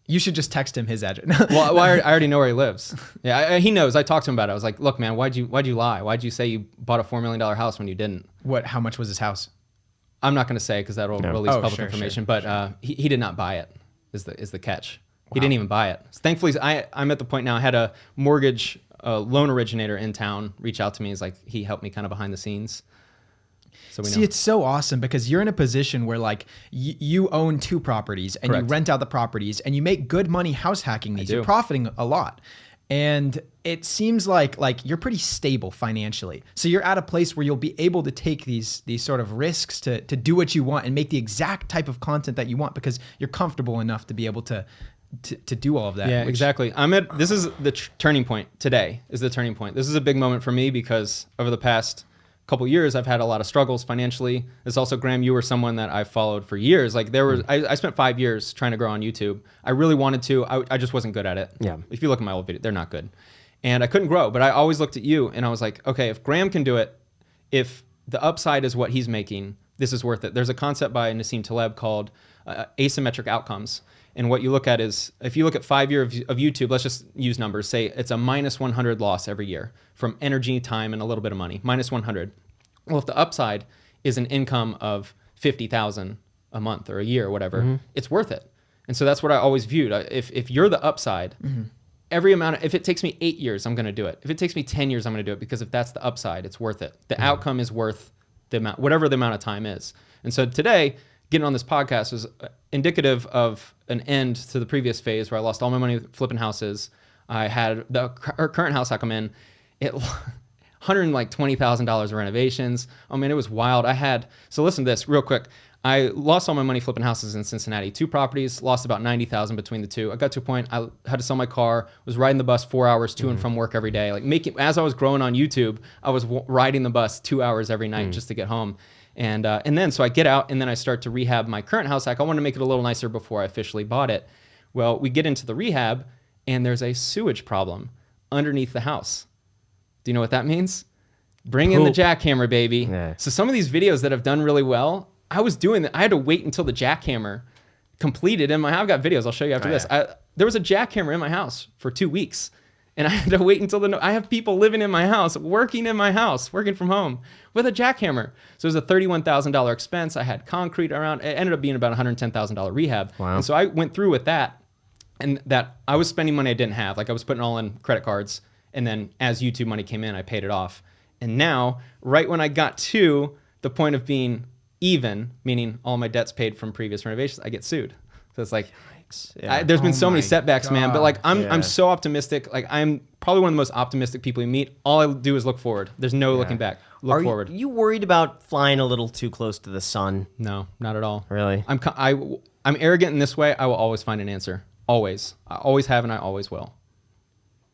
You should just text him his address.
Well, I already know where he lives. Yeah, he knows. I talked to him about it. I was like, look, man, why'd you lie? Why'd you say you bought a $4 million house when you didn't?
How much was his house?
I'm not going to say because that'll release public information.
Sure.
But he did not buy it. Is the catch? Wow. He didn't even buy it. So thankfully, I'm at the point now. I had a mortgage loan originator in town reach out to me. He's like, he helped me kind of behind the scenes. So we know.
See, it's so awesome because you're in a position where like you own 2 properties and
Correct.
you rent out the properties and you make good money house hacking these. You're profiting a lot. And it seems like you're pretty stable financially. So you're at a place where you'll be able to take these sort of risks to do what you want and make the exact type of content that you want because you're comfortable enough to be able to do all of that.
Yeah, exactly. This is the turning point. Today is the turning point. This is a big moment for me because over the past couple years, I've had a lot of struggles financially. There's also, Graham, you were someone that I followed for years. Like there was, I spent 5 years trying to grow on YouTube. I really wanted to. I just wasn't good at it.
Yeah.
If you look at my old video, they're not good. And I couldn't grow, but I always looked at you and I was like, okay, if Graham can do it, if the upside is what he's making, this is worth it. There's a concept by Nassim Taleb called asymmetric outcomes. And what you look at is, if you look at 5 years of YouTube, let's just use numbers, say it's a minus 100 loss every year from energy, time, and a little bit of money, minus 100. Well, if the upside is an income of 50,000 a month or a year or whatever, it's worth it. And so that's what I always viewed. If you're the upside, every amount, if it takes me 8 years, I'm going to do it. If it takes me 10 years, I'm going to do it, because if that's the upside, it's worth it. The outcome is worth the amount, whatever the amount of time is. And so today, getting on this podcast was indicative of an end to the previous phase where I lost all my money flipping houses. I had the current house I come in, it $120,000 of renovations. I mean, it was wild. So listen to this real quick. I lost all my money flipping houses in Cincinnati. 2 properties, lost about $90,000 between the two. I got to a point I had to sell my car, was riding the bus 4 hours to and from work every day. Like as I was growing on YouTube, I was riding the bus 2 hours every night just to get home. And then so I get out and then I start to rehab my current house. Like I wanted to make it a little nicer before I officially bought it. Well, we get into the rehab and there's a sewage problem underneath the house. Do you know what that means? Bring in the jackhammer, baby. Yeah. So some of these videos that have done really well, I was doing that. I had to wait until the jackhammer completed in my. I've got videos. I'll show you after this. There was a jackhammer in my house for 2 weeks, and I had to wait until I have people living in my house, working in my house, working from home with a jackhammer. So it was a $31,000 expense. I had concrete around. It ended up being about $110,000 rehab. Wow. And so I went through with that, and that I was spending money I didn't have. Like I was putting all in credit cards, and then as YouTube money came in, I paid it off. And now, right when I got to the point of being even, meaning all my debts paid from previous renovations, I get sued. So it's like, there's been so many setbacks, man. But like, I'm so optimistic. Like I'm probably one of the most optimistic people you meet. All I do is look forward. There's no looking back. Look forward.
Are you worried about flying a little too close to the sun?
No, not at all.
Really?
I'm arrogant in this way. I will always find an answer. Always. I always have, and I always will.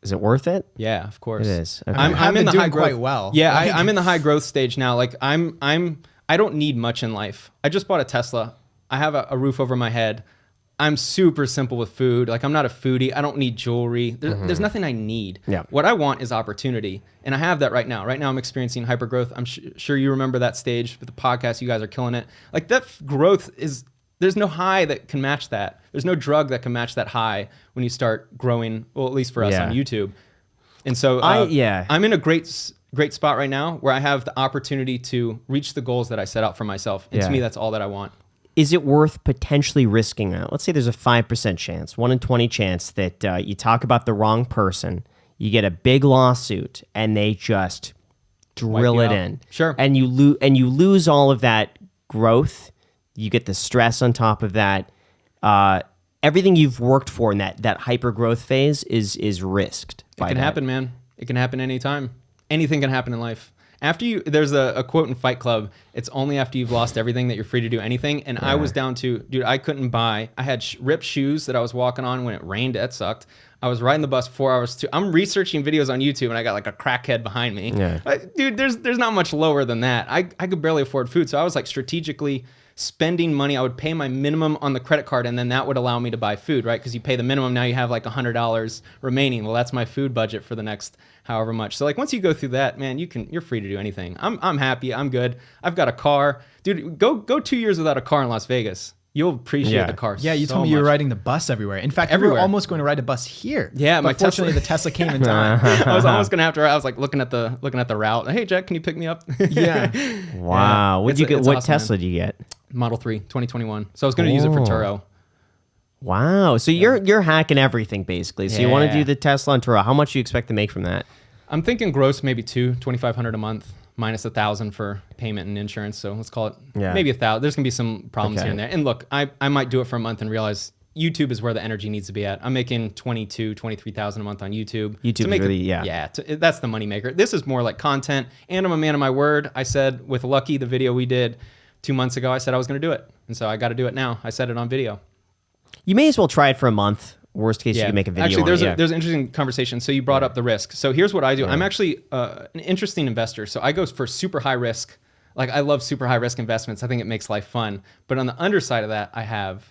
Is it worth it?
Yeah, of course.
It is. Okay.
I'm in the high growth.
Quite well.
Yeah, I'm in the high growth stage now. Like I don't need much in life. I just bought a Tesla. I have a roof over my head. I'm super simple with food. Like I'm not a foodie. I don't need jewelry. There's nothing I need. Yeah. What I want is opportunity. And I have that right now. Right now I'm experiencing hyper growth. I'm sure you remember that stage with the podcast. You guys are killing it. Like that growth there's no high that can match that. There's no drug that can match that high when you start growing, well, at least for us on YouTube. And so I'm in a great spot right now where I have the opportunity to reach the goals that I set out for myself. And to me, that's all that I want.
Is it worth potentially risking that? Let's say there's a 5% chance, 1 in 20 chance that you talk about the wrong person, you get a big lawsuit, and they just drill it in.
Sure.
And you lose all of that growth. You get the stress on top of that. Everything you've worked for in that hyper growth phase is risked.
It can happen, man. It can happen anytime. Anything can happen in life. There's a quote in Fight Club. It's only after you've lost everything that you're free to do anything. And I was down to, dude, I couldn't buy. I had ripped shoes that I was walking on when it rained. That sucked. I was riding the bus 4 hours I'm researching videos on YouTube and I got like a crackhead behind me. Yeah. Dude, there's not much lower than that. I could barely afford food. So I was like strategically spending money. I would pay my minimum on the credit card and then that would allow me to buy food, right? Because you pay the minimum, now you have like $100 remaining. Well, that's my food budget for the next however much. So like once you go through that, man, you're free to do anything. I'm happy. I'm good. I've got a car. Dude, go 2 years without a car in Las Vegas. You'll appreciate the car.
Yeah, you told me you were riding the bus everywhere. In fact, we were almost going to ride a bus here.
Yeah,
but fortunately the Tesla came in time.
I was almost gonna have to. I was like looking at the route. Hey, Jack, can you pick me up?
Yeah.
Wow. What awesome, Tesla did you get?
Model 3, 2021. So I was gonna use it for Turo.
Wow. So you're hacking everything basically. So you want to do the Tesla and Turo. How much do you expect to make from that?
I'm thinking gross maybe $2,500 a month. Minus $1,000 for payment and insurance, so let's call it maybe $1,000. There's gonna be some problems here and there. And look, I might do it for a month and realize YouTube is where the energy needs to be at. I'm making $23,000 a month on YouTube. That's the money maker. This is more like content, and I'm a man of my word. I said with Lucky, the video we did 2 months ago, I said I was gonna do it, and so I got to do it now. I said it on video.
You may as well try it for a month. Worst case, you can make a video.
Actually,
on it,
there's an interesting conversation. So you brought up the risk. So here's what I do. I'm actually an interesting investor. So I go for super high risk. Like I love super high risk investments. I think it makes life fun. But on the underside of that, I have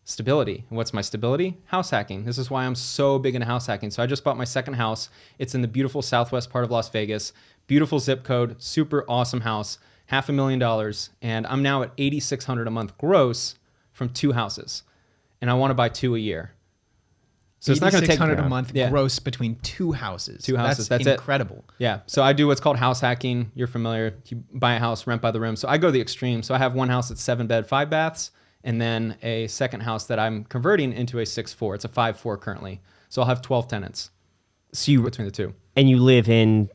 stability. And what's my stability? House hacking. This is why I'm so big into house hacking. So I just bought my second house. It's in the beautiful southwest part of Las Vegas. Beautiful zip code, super awesome house, $500,000. And I'm now at $8,600 a month gross from 2 houses. And I want to buy 2 a year.
So it's not going to take $600 a month gross between 2 houses.
2 houses. That's
incredible.
Yeah. So I do what's called house hacking. You're familiar. You buy a house, rent by the room. So I go the extreme. So I have one house that's 7-bed, 5 baths. And then a second house that I'm converting into a 6-4. It's a 5-4 currently. So I'll have 12 tenants.
So you
between the 2.
And you live in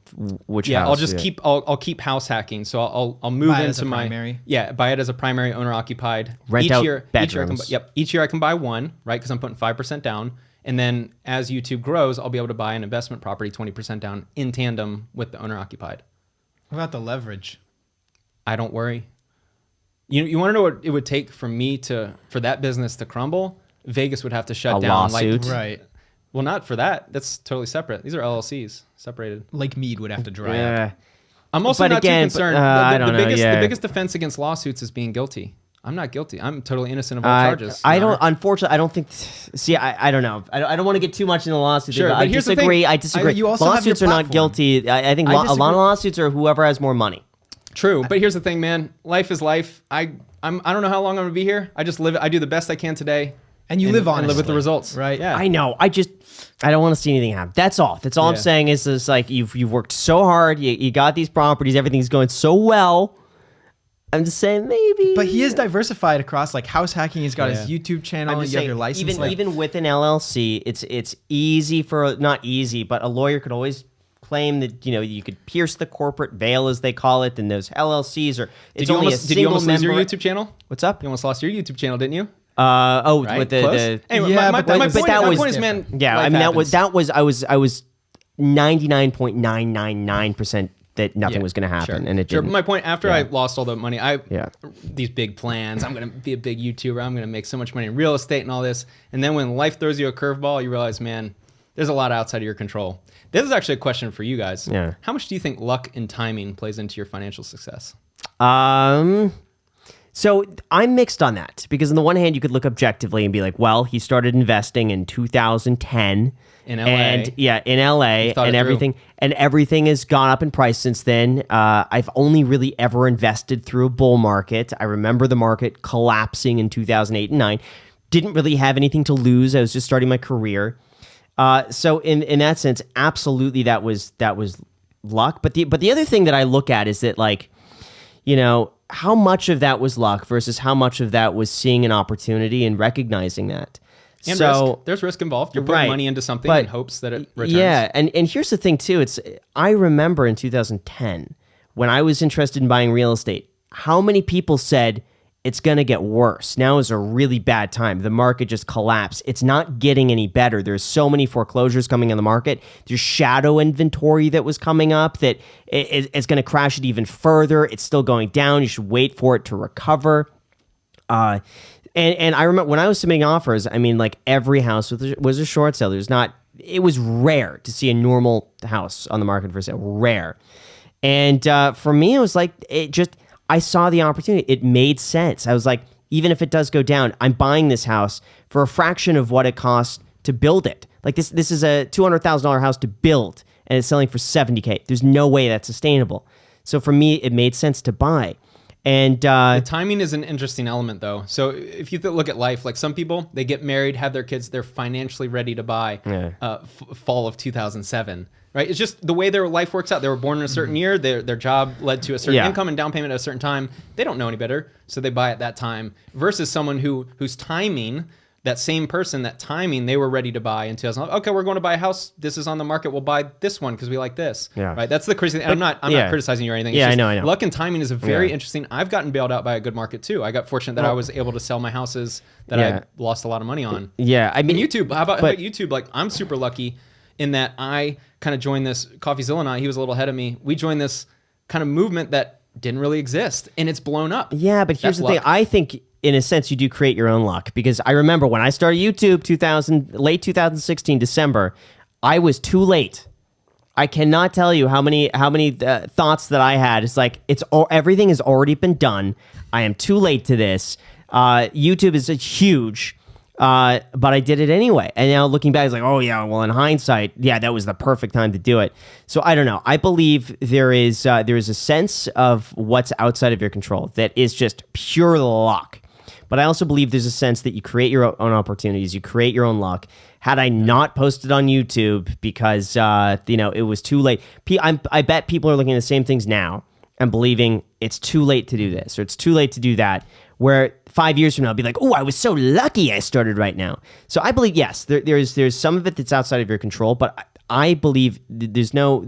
which house?
I'll just keep I'll keep house hacking. So I'll move into my
primary.
Buy it as a primary owner occupied.
Rent out bedrooms.
Each year I can buy one, right? Because I'm putting 5% down. And then as YouTube grows, I'll be able to buy an investment property 20% down in tandem with the owner occupied.
What about the leverage?
I don't worry. You want to know what it would take for that business to crumble? Vegas would have to shut down.
Lawsuit.
Right.
Well, not for that. That's totally separate. These are LLCs, separated.
Lake Mead would have to dry up.
I'm also not too concerned.
The
biggest defense against lawsuits is being guilty. I'm not guilty. I'm totally innocent of all charges.
Unfortunately, I don't think. See, I don't know. I don't want to get too much into the lawsuit.
Sure,
I disagree. I disagree.
You also
lawsuits are not guilty. I think a lot of lawsuits are whoever has more money.
True, but here's the thing, man. Life is life. I don't know how long I'm gonna be here. I just live it. I do the best I can today.
And you live honestly.
And live with the results.
Right.
Yeah.
I know. I don't want to see anything happen. That's all. That's all I'm saying is this, like you've worked so hard. You got these properties. Everything's going so well. I'm just saying maybe.
But he is diversified across like house hacking. He's got his YouTube channel. You have your license.
Even with an LLC, it's easy not easy, but a lawyer could always claim that you could pierce the corporate veil, as they call it, and those LLCs are. Did you almost
lose your YouTube channel?
What's up?
You almost lost your YouTube channel, didn't you?
Right? With the
anyway, my point is, man.
Yeah, I mean that was I was 99.999% that nothing was going to happen, and it didn't.
But my point, after I lost all the money, these big plans. I'm going to be a big YouTuber. I'm going to make so much money in real estate and all this. And then when life throws you a curveball, you realize, man, there's a lot outside of your control. This is actually a question for you guys.
Yeah.
How much do you think luck and timing plays into your financial success?
So I'm mixed on that because on the one hand, you could look objectively and be like, well, he started investing in 2010
in LA.
And in LA and everything has gone up in price since then. I've only really ever invested through a bull market. I remember the market collapsing in 2008 and 9. Didn't really have anything to lose. I was just starting my career. So in that sense, absolutely that was luck. But the other thing that I look at is that, like, how much of that was luck versus how much of that was seeing an opportunity and recognizing that.
And risk. There's risk involved. You're putting money into something in hopes that it returns.
Yeah, and here's the thing too. I remember in 2010 when I was interested in buying real estate, how many people said it's going to get worse. Now is a really bad time. The market just collapsed. It's not getting any better. There's so many foreclosures coming on the market. There's shadow inventory that was coming up that it's going to crash it even further. It's still going down. You should wait for it to recover. And I remember when I was submitting offers, I mean, like every house was a short sale. It was rare to see a normal house on the market for sale. Rare. And for me, it was like, I saw the opportunity. It made sense. I was like, even if it does go down, I'm buying this house for a fraction of what it costs to build it. Like this is a $200,000 house to build, and it's selling for $70K. There's no way that's sustainable. So for me, it made sense to buy. And
the timing is an interesting element, though. So if you look at life, like some people, they get married, have their kids, they're financially ready to buy fall of 2007. Right? It's just the way their life works out. They were born in a certain year. Their job led to a certain income and down payment at a certain time. They don't know any better, so they buy at that time. Versus someone whose timing, that same person, that timing, they were ready to buy in 2000. Okay, we're going to buy a house. This is on the market. We'll buy this one because we like this.
Yeah.
Right? That's the crazy thing. I'm not criticizing you or anything. It's
just,
I know. Luck and timing is a very interesting. I've gotten bailed out by a good market too. I got fortunate that I was able to sell my houses that I lost a lot of money on.
Yeah, I mean,
YouTube. How about YouTube? Like, I'm super lucky in that I kind of joined this, CoffeeZilla and I, he was a little ahead of me. We joined this kind of movement that didn't really exist, and it's blown up.
Yeah, but here's the thing. I think in a sense, you do create your own luck, because I remember when I started YouTube, late 2016, December, I was too late. I cannot tell you how many thoughts that I had. It's like everything has already been done. I am too late to this. YouTube is huge, but I did it anyway. And now looking back, it's like, oh yeah, well in hindsight, yeah, that was the perfect time to do it. So I don't know. I believe there is a sense of what's outside of your control that is just pure luck. But I also believe there's a sense that you create your own opportunities, you create your own luck. Had I not posted on YouTube because it was too late, I bet people are looking at the same things now and believing it's too late to do this or it's too late to do that. Where 5 years from now, I'll be like, oh, I was so lucky I started right now. So I believe, yes, there's some of it that's outside of your control, but I believe there's no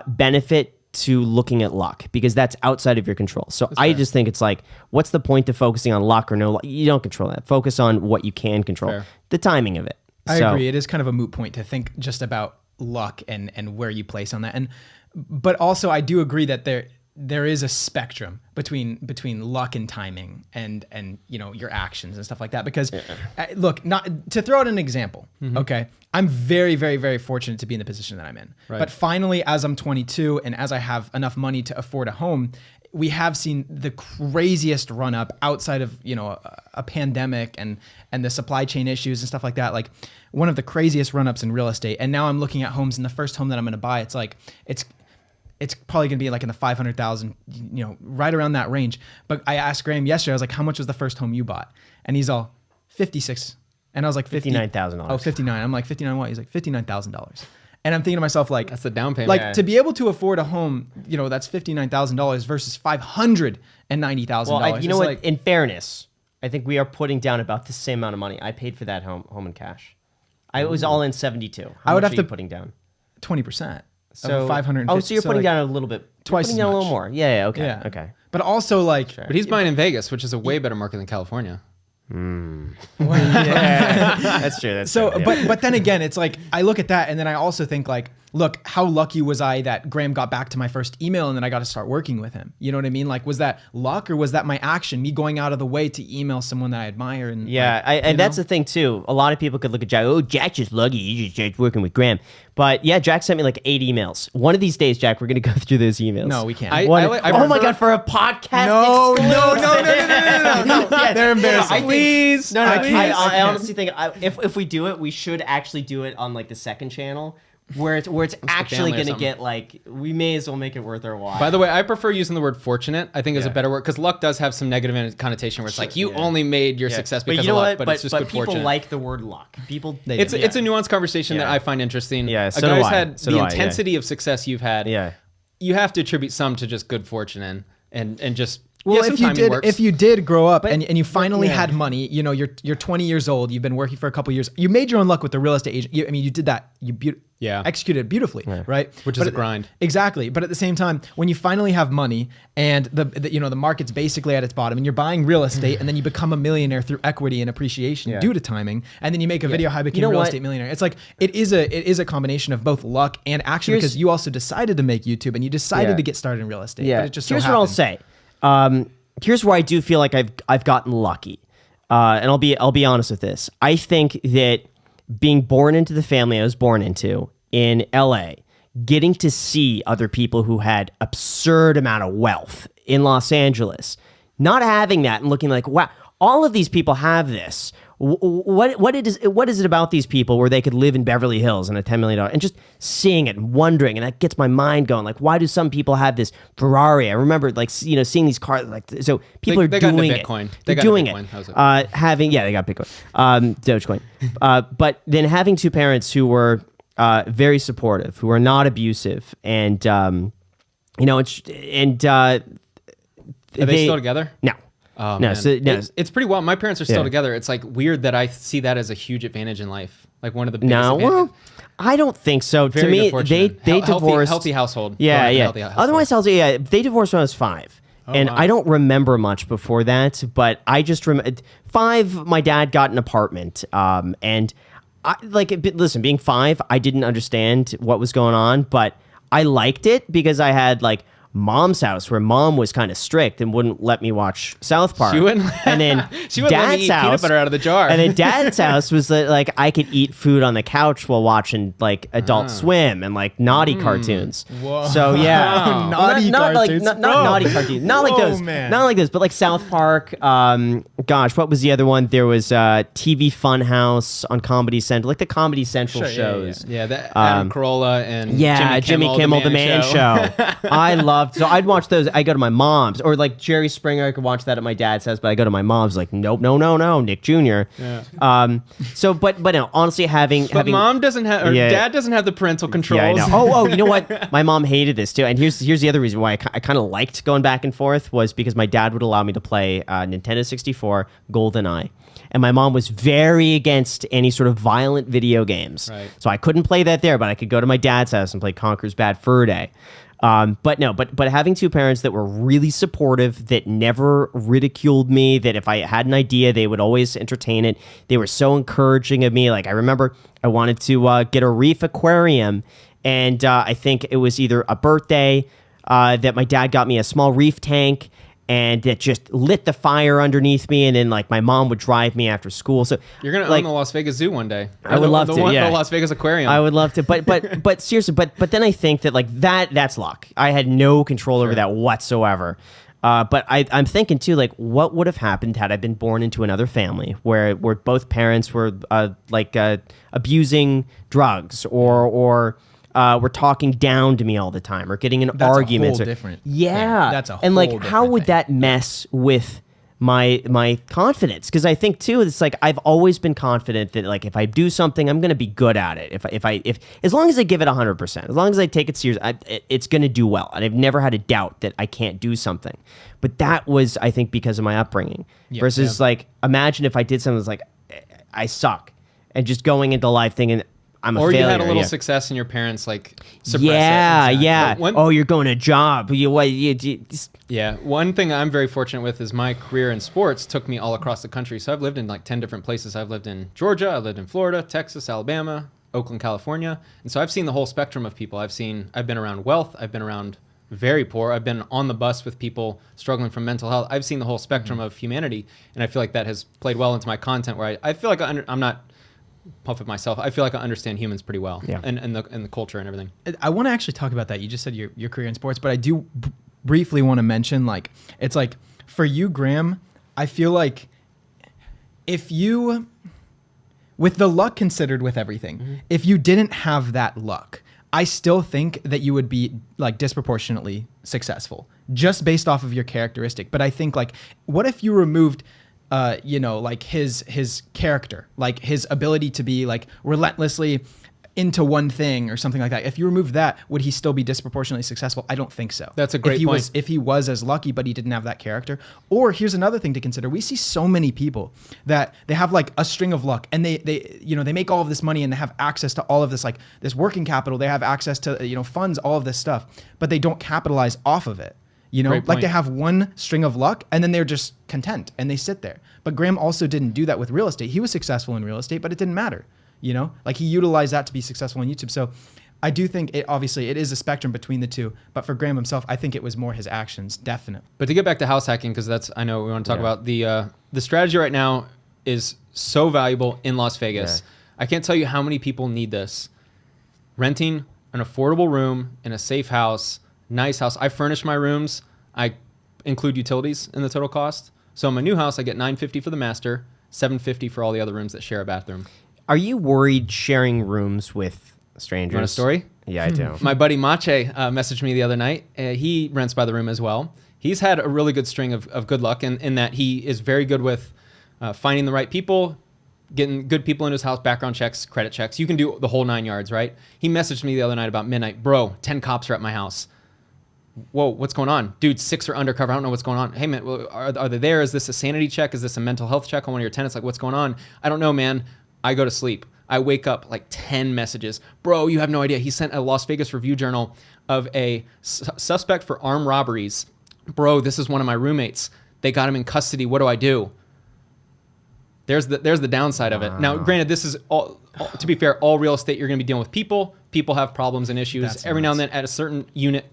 benefit to looking at luck because that's outside of your control. So I just think it's like, what's the point of focusing on luck or no luck? You don't control that. Focus on what you can control,
Fair.
The timing of it.
I agree. It is kind of a moot point to think just about luck and where you place on that. But also I do agree that there is a spectrum between luck and timing and your actions and stuff like that. Because look, not to throw out an example, okay, I'm very, very, very fortunate to be in the position that I'm in. Right. But finally, as I'm 22 and as I have enough money to afford a home, we have seen the craziest run up outside of a pandemic and the supply chain issues and stuff like that. Like one of the craziest run ups in real estate. And now I'm looking at homes, and the first home that I'm going to buy, it's probably going to be like in the 500,000, right around that range. But I asked Graham yesterday, I was like, how much was the first home you bought? And he's all 56. And I was like,
$59,000.
Oh, 59. I'm like, 59 what? He's like, $59,000. And I'm thinking to myself, like,
that's the down payment.
Like to be able to afford a home, that's $59,000 versus $590,000.
Well, you know what? In fairness, I think we are putting down about the same amount of money. I paid for that home in cash. I was all in 72.
I would have to
putting down
20%.
So
550.
Oh, so you're putting down a little bit.
Twice
putting
as
down
much.
a little more. Yeah. Okay. Okay.
But also like,
but he's buying in Vegas, which is a way better market than California.
Yeah, that's true. That's
so,
true, yeah.
but then again, it's like I look at that and then I also think like, look, how lucky was I that Graham got back to my first email and then I got to start working with him? You know what I mean? Like, was that luck or was that my action? Me going out of the way to email someone that I admire? And
yeah, and that's the thing too. A lot of people could look at Jack. Oh, Jack's just lucky. He's just working with Graham. But yeah, Jack sent me like 8 emails. One of these days, Jack, we're gonna go through those emails.
No, we can't.
Oh my god, for a podcast?
No.
Yes.
They're embarrassing.
Please. No. I honestly think if we do it, we should actually do it on like the second channel. Where it's actually going to get like, we may as well make it worth our while.
By the way, I prefer using the word fortunate. I think is a better word because luck does have some negative connotation where it's like you only made your success because of luck, but it's just good
people
fortune.
Like the word luck. People,
it's a nuanced conversation that I find interesting.
Yeah,
a guy's had the intensity of success you've had.
Yeah,
you have to attribute some to just good fortune and just.
Well, if you did grow up and you finally had money, you're 20 years old, you've been working for a couple of years, you made your own luck with the real estate agent. You did that. You executed it beautifully, right?
Which is a grind.
Exactly. But at the same time, when you finally have money and the market's basically at its bottom and you're buying real estate and then you become a millionaire through equity and appreciation due to timing, and then you make a video how I became a real estate millionaire. It's like it is a combination of both luck and action because you also decided to make YouTube and you decided to get started in real estate.
Yeah.
But it just
Here's what I'll say. Here's where I do feel like I've gotten lucky, and I'll be honest with this. I think that being born into the family I was born into in LA, getting to see other people who had absurd amount of wealth in Los Angeles, not having that and looking like, wow, all of these people have this. What is it about these people where they could live in Beverly Hills and a $10 million and just seeing it and wondering, and that gets my mind going. Like, why do some people have this Ferrari? I remember seeing these cars so people
they
are doing
got Bitcoin.
it. They're doing it. They got Bitcoin, Dogecoin. But then having two parents who were very supportive, who are not abusive, and are
they still together?
No.
Oh,
no,
man. It's pretty wild. My parents are still together. It's like weird that I see that as a huge advantage in life. Like one of the biggest advantages.
Well, I don't think so.
Very
to me, they divorced.
Healthy household.
Yeah.
Healthy household.
Otherwise, they divorced when I was 5. And I don't remember much before that, but I just remember 5, my dad got an apartment. And listen, being 5, I didn't understand what was going on, but I liked it because I had like mom's house where mom was kind of strict and wouldn't let me watch South Park.
She wouldn't.
And then
She wouldn't let me eat peanut butter out of the jar.
And then dad's house was like I could eat food on the couch while watching like Adult Swim and like naughty cartoons.
Whoa.
So yeah,
Naughty cartoons.
Not naughty cartoons, not like those,
man.
not like those, but like South Park. Gosh, what was the other one? There was TV Funhouse on Comedy Central, like the Comedy Central shows.
Yeah, that Adam Carolla and
Jimmy Kimmel, the Man Show. I loved. So I'd watch those. I go to my mom's, or like Jerry Springer. I could watch that at my dad's house, but I go to my mom's. Like, nope, no, Nick Jr.
Yeah.
So, but no, honestly, having
mom doesn't have, or dad doesn't have the parental controls.
Yeah, I know. Oh, you know what? My mom hated this too, and here's the other reason why I kind of liked going back and forth was because my dad would allow me to play Nintendo 64, GoldenEye. And my mom was very against any sort of violent video games.
Right.
So I couldn't play that there, but I could go to my dad's house and play Conker's Bad Fur Day. But having two parents that were really supportive, that never ridiculed me, that if I had an idea, they would always entertain it. They were so encouraging of me. Like I remember I wanted to get a reef aquarium, and I think it was either a birthday that my dad got me a small reef tank, and it just lit the fire underneath me, and then like my mom would drive me after school. So
you're gonna
like,
own the Las Vegas Zoo one day.
I would love to.
The Las Vegas Aquarium.
I would love to, but seriously, but then I think that like that's luck. I had no control over that whatsoever. But I'm thinking too, like what would have happened had I been born into another family where both parents were abusing drugs or were talking down to me all the time or getting in arguments.
That's a whole different thing.
That's
a whole
and like
different
how would
thing.
that mess with my confidence? Because I think too, it's like I've always been confident that like if I do something, I'm gonna be good at it. If as long as I give it 100%, as long as I take it serious, it's gonna do well. And I've never had a doubt that I can't do something. But that was, I think, because of my upbringing. Versus like imagine if I did something that's like I suck, and just going into life thinking I'm a failure.
Or you had a little success and your parents like suppress it.
Yeah. You're going to a job.
Yeah. One thing I'm very fortunate with is my career in sports took me all across the country. So I've lived in like 10 different places. I've lived in Georgia. I've lived in Florida, Texas, Alabama, Oakland, California. And so I've seen the whole spectrum of people. I've been around wealth. I've been around very poor. I've been on the bus with people struggling from mental health. I've seen the whole spectrum of humanity. And I feel like that has played well into my content where I feel like I'm not puff at myself. I feel like I understand humans pretty well, and the culture and everything.
I want to actually talk about that. You just said your career in sports, but I do briefly want to mention like it's like for you, Graham. I feel like if you, with the luck considered, with everything, if you didn't have that luck, I still think that you would be like disproportionately successful just based off of your characteristic. But I think like, what if you removed like his character, like his ability to be like relentlessly into one thing or something like that. If you remove that, would he still be disproportionately successful? I don't think so.
That's a great point.
If he was as lucky, but he didn't have that character. Or here's another thing to consider. We see so many people that they have like a string of luck and they make all of this money and they have access to all of this, like this working capital. They have access to, funds, all of this stuff, but they don't capitalize off of it. Like they have one string of luck and then they're just content and they sit there. But Graham also didn't do that with real estate. He was successful in real estate, but it didn't matter. Like he utilized that to be successful on YouTube. So I do think it is a spectrum between the two. But for Graham himself, I think it was more his actions, definitely.
But to get back to house hacking, because I know we want to talk about the strategy right now is so valuable in Las Vegas. Yeah. I can't tell you how many people need this. Renting an affordable room in a safe house, nice house. I furnish my rooms. I include utilities in the total cost. So in my new house, I get $950 for the master, $750 for all the other rooms that share a bathroom.
Are you worried sharing rooms with strangers?
You want a story?
Yeah, I do.
My buddy Mache messaged me the other night. He rents by the room as well. He's had a really good string of good luck in that he is very good with finding the right people, getting good people in his house, background checks, credit checks. You can do the whole 9 yards, right? He messaged me the other night about midnight. Bro, 10 cops are at my house. Whoa, what's going on? Dude, 6 are undercover. I don't know what's going on. Hey, man, are they there? Is this a sanity check? Is this a mental health check on one of your tenants? Like, what's going on? I don't know, man. I go to sleep. I wake up like 10 messages. Bro, you have no idea. He sent a Las Vegas Review Journal of a suspect for armed robberies. Bro, this is one of my roommates. They got him in custody. What do I do? There's the downside of it. Now, granted, this is all, to be fair, all real estate. You're going to be dealing with people. People have problems and issues. Every now and then at a certain unit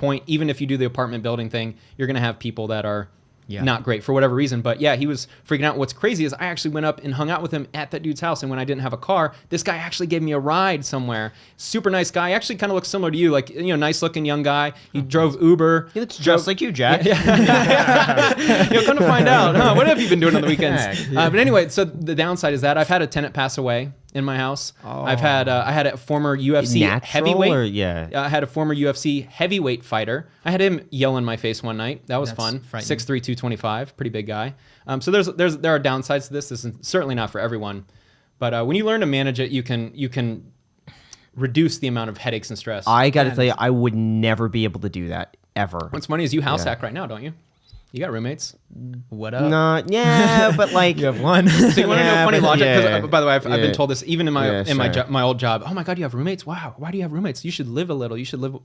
point, even if you do the apartment building thing, you're going to have people that are not great for whatever reason. But yeah, he was freaking out. What's crazy is I actually went up and hung out with him at that dude's house. And when I didn't have a car, this guy actually gave me a ride somewhere. Super nice guy. Actually kind of looks similar to you. Like, nice looking young guy. He drove Uber.
He looks just like you, Jack.
Come to find out. Huh? What have you been doing on the weekends? But anyway, so the downside is that I've had a tenant pass away in my house. I had a former UFC heavyweight. I had a former UFC heavyweight fighter. I had him yell in my face one night. That was fun. 6'3", 225, pretty big guy. So there are downsides to this. This is certainly not for everyone. But when you learn to manage it, you can reduce the amount of headaches and stress.
I got to tell you, I would never be able to do that ever.
What's funny is you house hack right now, don't you? You got roommates.
What up?
No, yeah, but like
you have one.
So you want to know funny logic? 'Cause, by the way, I've been told this even in my old job. Oh my God, you have roommates? Wow. Why do you have roommates? You should live a little. You should live.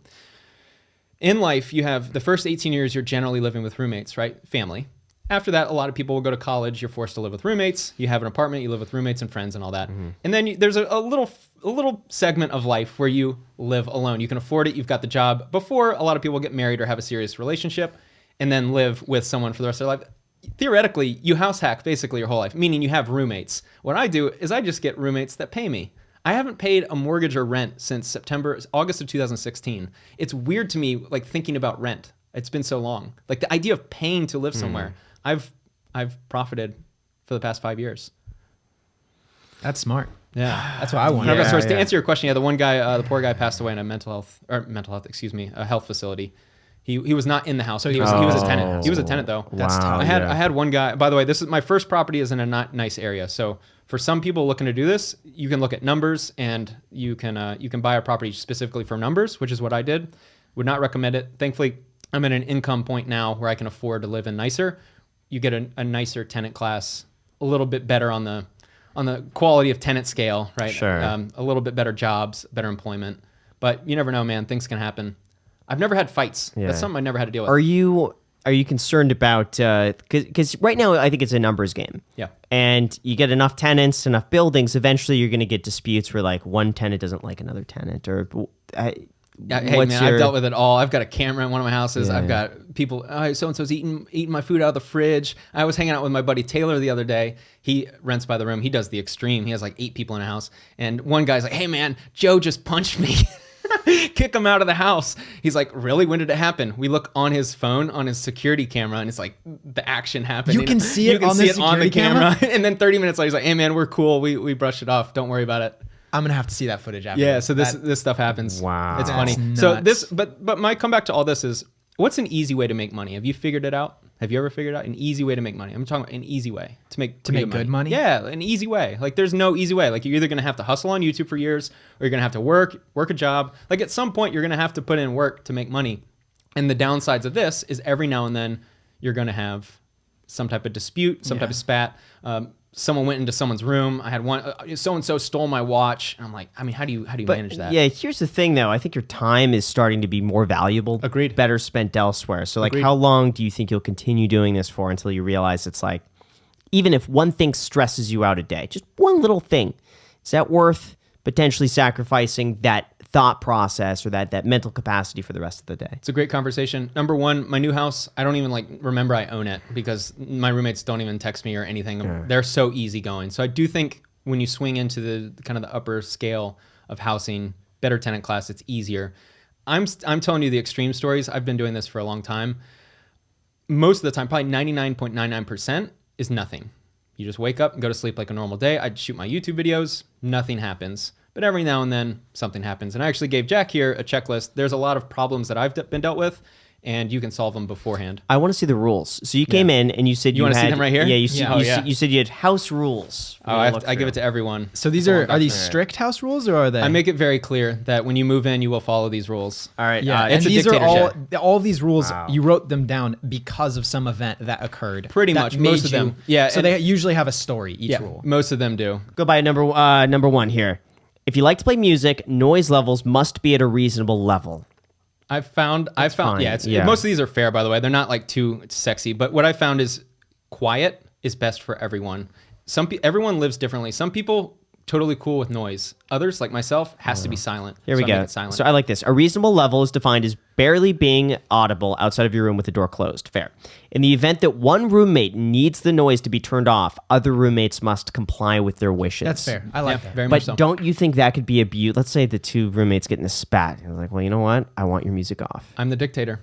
In life, you have the first 18 years, you're generally living with roommates, right? Family. After that, a lot of people will go to college. You're forced to live with roommates. You have an apartment. You live with roommates and friends and all that. And then there's a little segment of life where you live alone. You can afford it. You've got the job. Before, a lot of people get married or have a serious relationship and then live with someone for the rest of their life. Theoretically, you house hack basically your whole life, meaning you have roommates. What I do is I just get roommates that pay me. I haven't paid a mortgage or rent since August of 2016. It's weird to me, like thinking about rent. It's been so long. Like the idea of paying to live somewhere. I've profited for the past 5 years.
That's smart.
Yeah,
that's what I want.
To answer your question, the one guy, the poor guy, passed away in a a health facility. He was not in the house. So he was a tenant. He was a tenant though.
That's tough.
I had one guy. By the way, this is my first property is in a not nice area. So for some people looking to do this, you can look at numbers and you can buy a property specifically for numbers, which is what I did. Would not recommend it. Thankfully, I'm at an income point now where I can afford to live in nicer. You get a nicer tenant class, a little bit better on the quality of tenant scale, right?
Sure.
A little bit better jobs, better employment. But you never know, man. Things can happen. I've never had fights. Yeah. That's something I never had to deal with.
Are you concerned about, because right now I think it's a numbers game.
Yeah.
And you get enough tenants, enough buildings, eventually you're going to get disputes where like one tenant doesn't like another tenant or...
Hey man, I've dealt with it all. I've got a camera in one of my houses. I've got people, so-and-so's eating my food out of the fridge. I was hanging out with my buddy Taylor the other day. He rents by the room. He does the extreme. He has like 8 people in a house. And one guy's like, hey man, Joe just punched me. Kick him out of the house. He's like, really? When did it happen? We look on his phone, on his security camera, and it's like the action happened.
You can see it on the camera?
And then 30 minutes later, he's like, hey man, we're cool. We brushed it off. Don't worry about it.
I'm gonna have to see that footage after.
Yeah, so this stuff happens.
Wow.
It's funny.
Nuts.
So this, but my comeback to all this is, what's an easy way to make money? Have you figured it out? Have you ever figured out an easy way to make money? I'm talking about an easy way to make
good money.
Yeah, an easy way. Like there's no easy way. Like you're either gonna have to hustle on YouTube for years, or you're gonna have to work a job. Like at some point, you're gonna have to put in work to make money. And the downsides of this is every now and then you're gonna have some type of dispute, some type of spat. Someone went into someone's room. I had one, so-and-so stole my watch. And I'm like, I mean, how do you manage that?
Yeah, here's the thing though. I think your time is starting to be more valuable.
Agreed.
Better spent elsewhere. So like, how long do you think you'll continue doing this for until you realize it's like, even if one thing stresses you out a day, just one little thing, is that worth potentially sacrificing that thought process or that mental capacity for the rest of the day?
It's a great conversation. Number one, my new house, I don't even remember I own it because my roommates don't even text me or anything. Yeah. They're so easygoing. So I do think when you swing into the kind of the upper scale of housing, better tenant class, it's easier. I'm telling you the extreme stories. I've been doing this for a long time. Most of the time, probably 99.99% is nothing. You just wake up and go to sleep like a normal day. I'd shoot my YouTube videos. Nothing happens. But every now and then something happens. And I actually gave Jack here a checklist. There's a lot of problems that I've been dealt with, and you can solve them beforehand.
I want to see the rules. So you came in and you said you
want to see them right here?
Yeah, you said you had house rules.
I give it to everyone.
So these are these strict house rules, or are they?
I make it very clear that when you move in, you will follow these rules.
All right.
Yeah, and these are all these rules. Wow. You wrote them down because of some event that occurred.
Pretty much, most of them. Yeah.
So they usually have a story. Each rule.
Most of them do.
Go by number one here. If you like to play music, noise levels must be at a reasonable level.
I've found, most of these are fair, by the way. They're not like too sexy, but what I found is quiet is best for everyone. Everyone lives differently. Some people totally cool with noise. Others, like myself, has to be silent.
Here we
So I make
go.
it silent.
So I like this. A reasonable level is defined as barely being audible outside of your room with the door closed. Fair. In the event that one roommate needs the noise to be turned off, other roommates must comply with their wishes.
That's fair. I like
Yeah,
that.
very much
But
so.
don't you think that could be abused? Let's say the two roommates get in a spat. You're like, well, you know what? I want your music off.
I'm the dictator.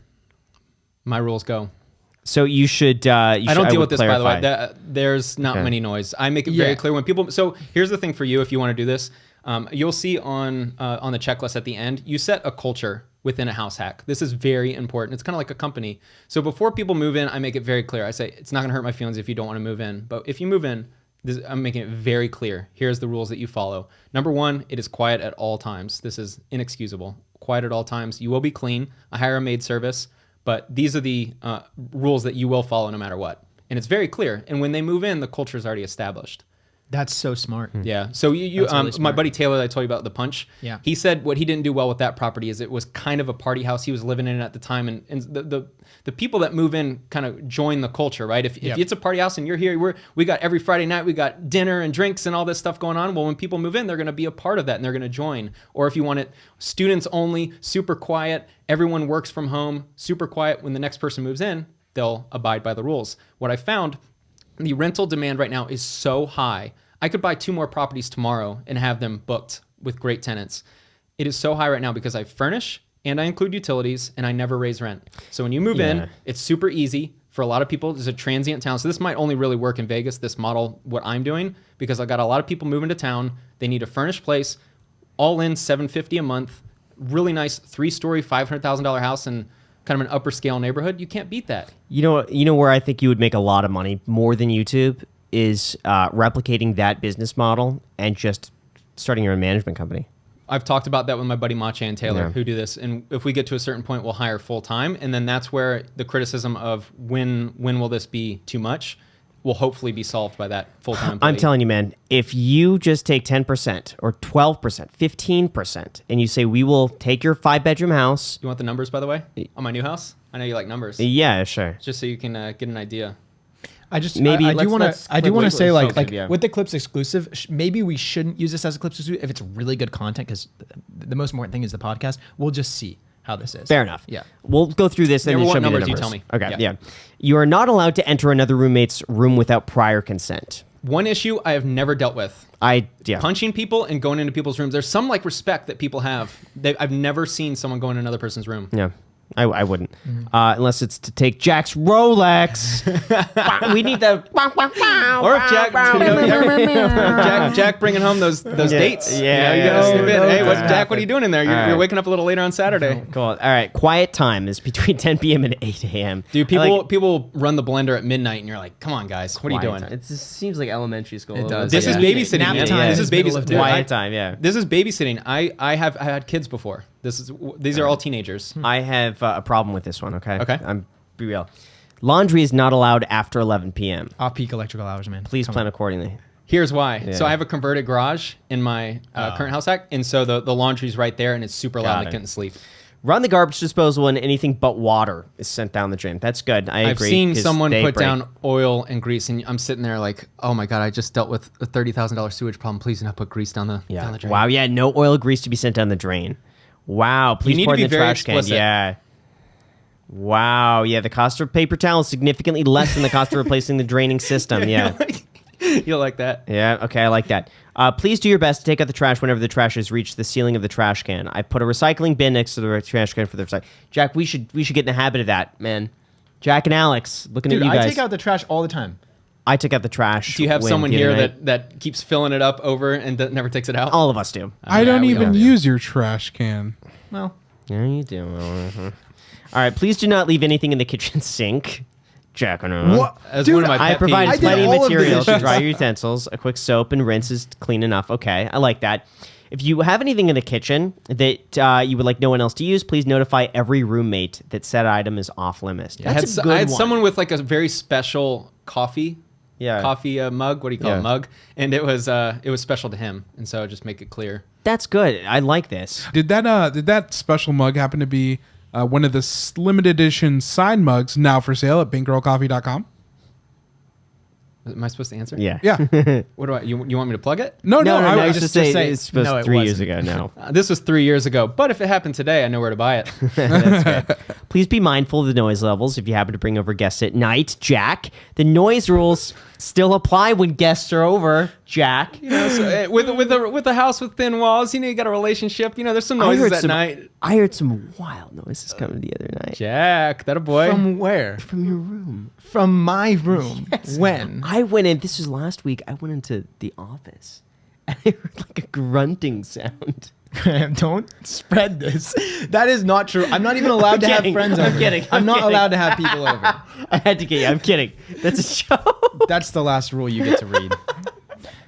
My rules go.
So you should.
I don't deal
would
with this, by the way.
clarify.
There's not
Okay.
many noise. I make it
Yeah.
very clear when people. So here's the thing for you, if you want to do this, you'll see on the checklist at the end, you set a culture within a house hack. This is very important. It's kind of like a company. So before people move in, I make it very clear. I say it's not going to hurt my feelings if you don't want to move in, but if you move in, I'm making it very clear. Here's the rules that you follow. Number one, it is quiet at all times. This is inexcusable. Quiet at all times. You will be clean. I hire a maid service. But these are the rules that you will follow no matter what. And it's very clear. And when they move in, the culture is already established.
That's so smart.
Yeah. So you
That's really
my
smart.
buddy Taylor that I told you about the punch.
Yeah.
He said what he didn't do well with that property is it was kind of a party house. He was living in it at the time, and the people that move in kind of join the culture, right? If
Yep.
it's a party house and you're here, we got every Friday night, we got dinner and drinks and all this stuff going on. Well, when people move in, they're going to be a part of that and they're going to join. Or if you want it students only, super quiet, everyone works from home, super quiet. When the next person moves in, they'll abide by the rules. What I found, the rental demand right now is so high. I could buy 2 more properties tomorrow and have them booked with great tenants. It is so high right now because I furnish and I include utilities and I never raise rent. So when you move in, it's super easy. For a lot of people, it's a transient town. So this might only really work in Vegas, this model, what I'm doing, because I got a lot of people moving to town. They need a furnished place, all in $750 a month, really nice 3-story, $500,000 house in kind of an upper scale neighborhood. You can't beat that.
You know where I think you would make a lot of money more than YouTube is replicating that business model and just starting your own management company.
I've talked about that with my buddy Mache and Taylor,
Yeah.
who do this. And if we get to a certain point, we'll hire full time. And then that's where the criticism of when will this be too much will hopefully be solved by that full time employee.
I'm telling you, man, if you just take 10% or 12%, 15%, and you say, we will take your 5-bedroom house.
You want the numbers, by the way, on my new house? I know you like numbers.
Yeah, sure.
Just so you can get an idea.
I just
Maybe
I do want
let's
to
clip
say like
exclusive, yeah.
with the clips exclusive, maybe we shouldn't use this as a clips exclusive if it's really good content, because the most important thing is the podcast. We'll just see how this is.
Fair enough.
Yeah.
We'll go through this and
Never
then
what
show me the
numbers you
numbers.
tell me.
Okay,
Yeah.
yeah. You are not allowed to enter another roommate's room without prior consent.
One issue I have never dealt with.
Yeah.
Punching people and going into people's rooms. There's some like respect that people have. I've never seen someone go in another person's room.
Yeah. I wouldn't. Unless it's to take Jack's Rolex. We need the...
Or if Jack bringing home those dates.
Yeah,
you
yeah.
gotta slip in.
No,
Hey,
no,
what's
no.
Jack? What are you doing in there? You're
right.
waking up a little later on Saturday.
Cool. All right. Quiet time is between 10 p.m. and 8 a.m.
Dude, people run the blender at midnight, and you're like, "Come on, guys, what are you
Quiet
doing?"
time.
It just seems like elementary school.
It does.
This is
Yeah.
babysitting,
Nap
man.
time
This is
is middle of
babysitting.
the
Quiet time, yeah.
This is babysitting. I have had kids before. These are all teenagers.
I have a problem with this one, okay?
Okay.
I'm be real. Laundry is not allowed after 11 p.m.
Off-peak electrical hours, man.
Please
Come
plan
on.
accordingly.
Here's why.
Yeah.
So I have a converted garage in my current house hack, and so the laundry's right there, and it's super loud. And I
it.
couldn't sleep.
Run the garbage disposal when anything but water is sent down the drain. That's good. I
I've
agree.
seen
'cause
someone
they
put
break.
down oil and grease, and I'm sitting there like, oh my god, I just dealt with a $30,000 sewage problem. Please do not put grease down the drain.
Wow. Yeah. No oil, grease to be sent down the drain. Wow. Please
need
pour
to
it in
be
the
very
trash can.
explicit.
Yeah. Wow. Yeah. The cost of paper towel is significantly less than the cost of replacing the draining system. Yeah.
You'll like that.
Yeah, okay, I like that. Please do your best to take out the trash whenever the trash has reached the ceiling of the trash can. I put a recycling bin next to the trash can for the recycling. Jack, we should get in the habit of that, man. Jack and Alex, looking
Dude,
at you guys.
I take out the trash all the time.
I took out the trash.
Do you have
when
someone
the
here
other night-
that keeps filling it up over and never takes it out?
All of us do.
I don't
we
even
all do.
use your trash can.
Well,
Yeah, you do. All right, please do not leave anything in the kitchen sink. Jack,
what?
As
Dude,
one of my
I
pet
provided
I
peeves.
did
plenty of
all of the
material to
dishes.
dry your utensils. A quick soap and rinse is clean enough. Okay, I like that. If you have anything in the kitchen that you would like no one else to use, please notify every roommate that said item is off limits.
I had,
That's a good
I had
one.
someone with like a very special coffee mug. What do you call
Yeah.
it? Mug. And it was special to him, and so just make it clear.
That's good. I like this.
Did that special mug happen to be one of the limited edition signed mugs now for sale at pinkgirlcoffee.com?
Am I supposed to answer?
Yeah.
Yeah.
What do you want me to plug it?
No,
I was
just
just say
say-
it's supposed
no, it
3 years
wasn't.
ago. No.
This was 3 years ago, but if it happened today, I know where to buy it.
That's great. Please be mindful of the noise levels if you happen to bring over guests at night. Jack, the noise rules still apply when guests are over. Jack.
You know, so, with a house with thin walls, you got a relationship. There's some noises at night.
I heard some wild noises coming the other night.
Jack, that a boy.
From where?
From your room.
From my room. When?
I went in, this was last week, I went into the office and I heard like a grunting sound.
Don't spread this. That is not true. I'm not even allowed to have friends over.
I'm kidding.
I'm not allowed to have people over.
I had to get you. I'm kidding. That's a show.
That's the last rule you get to read.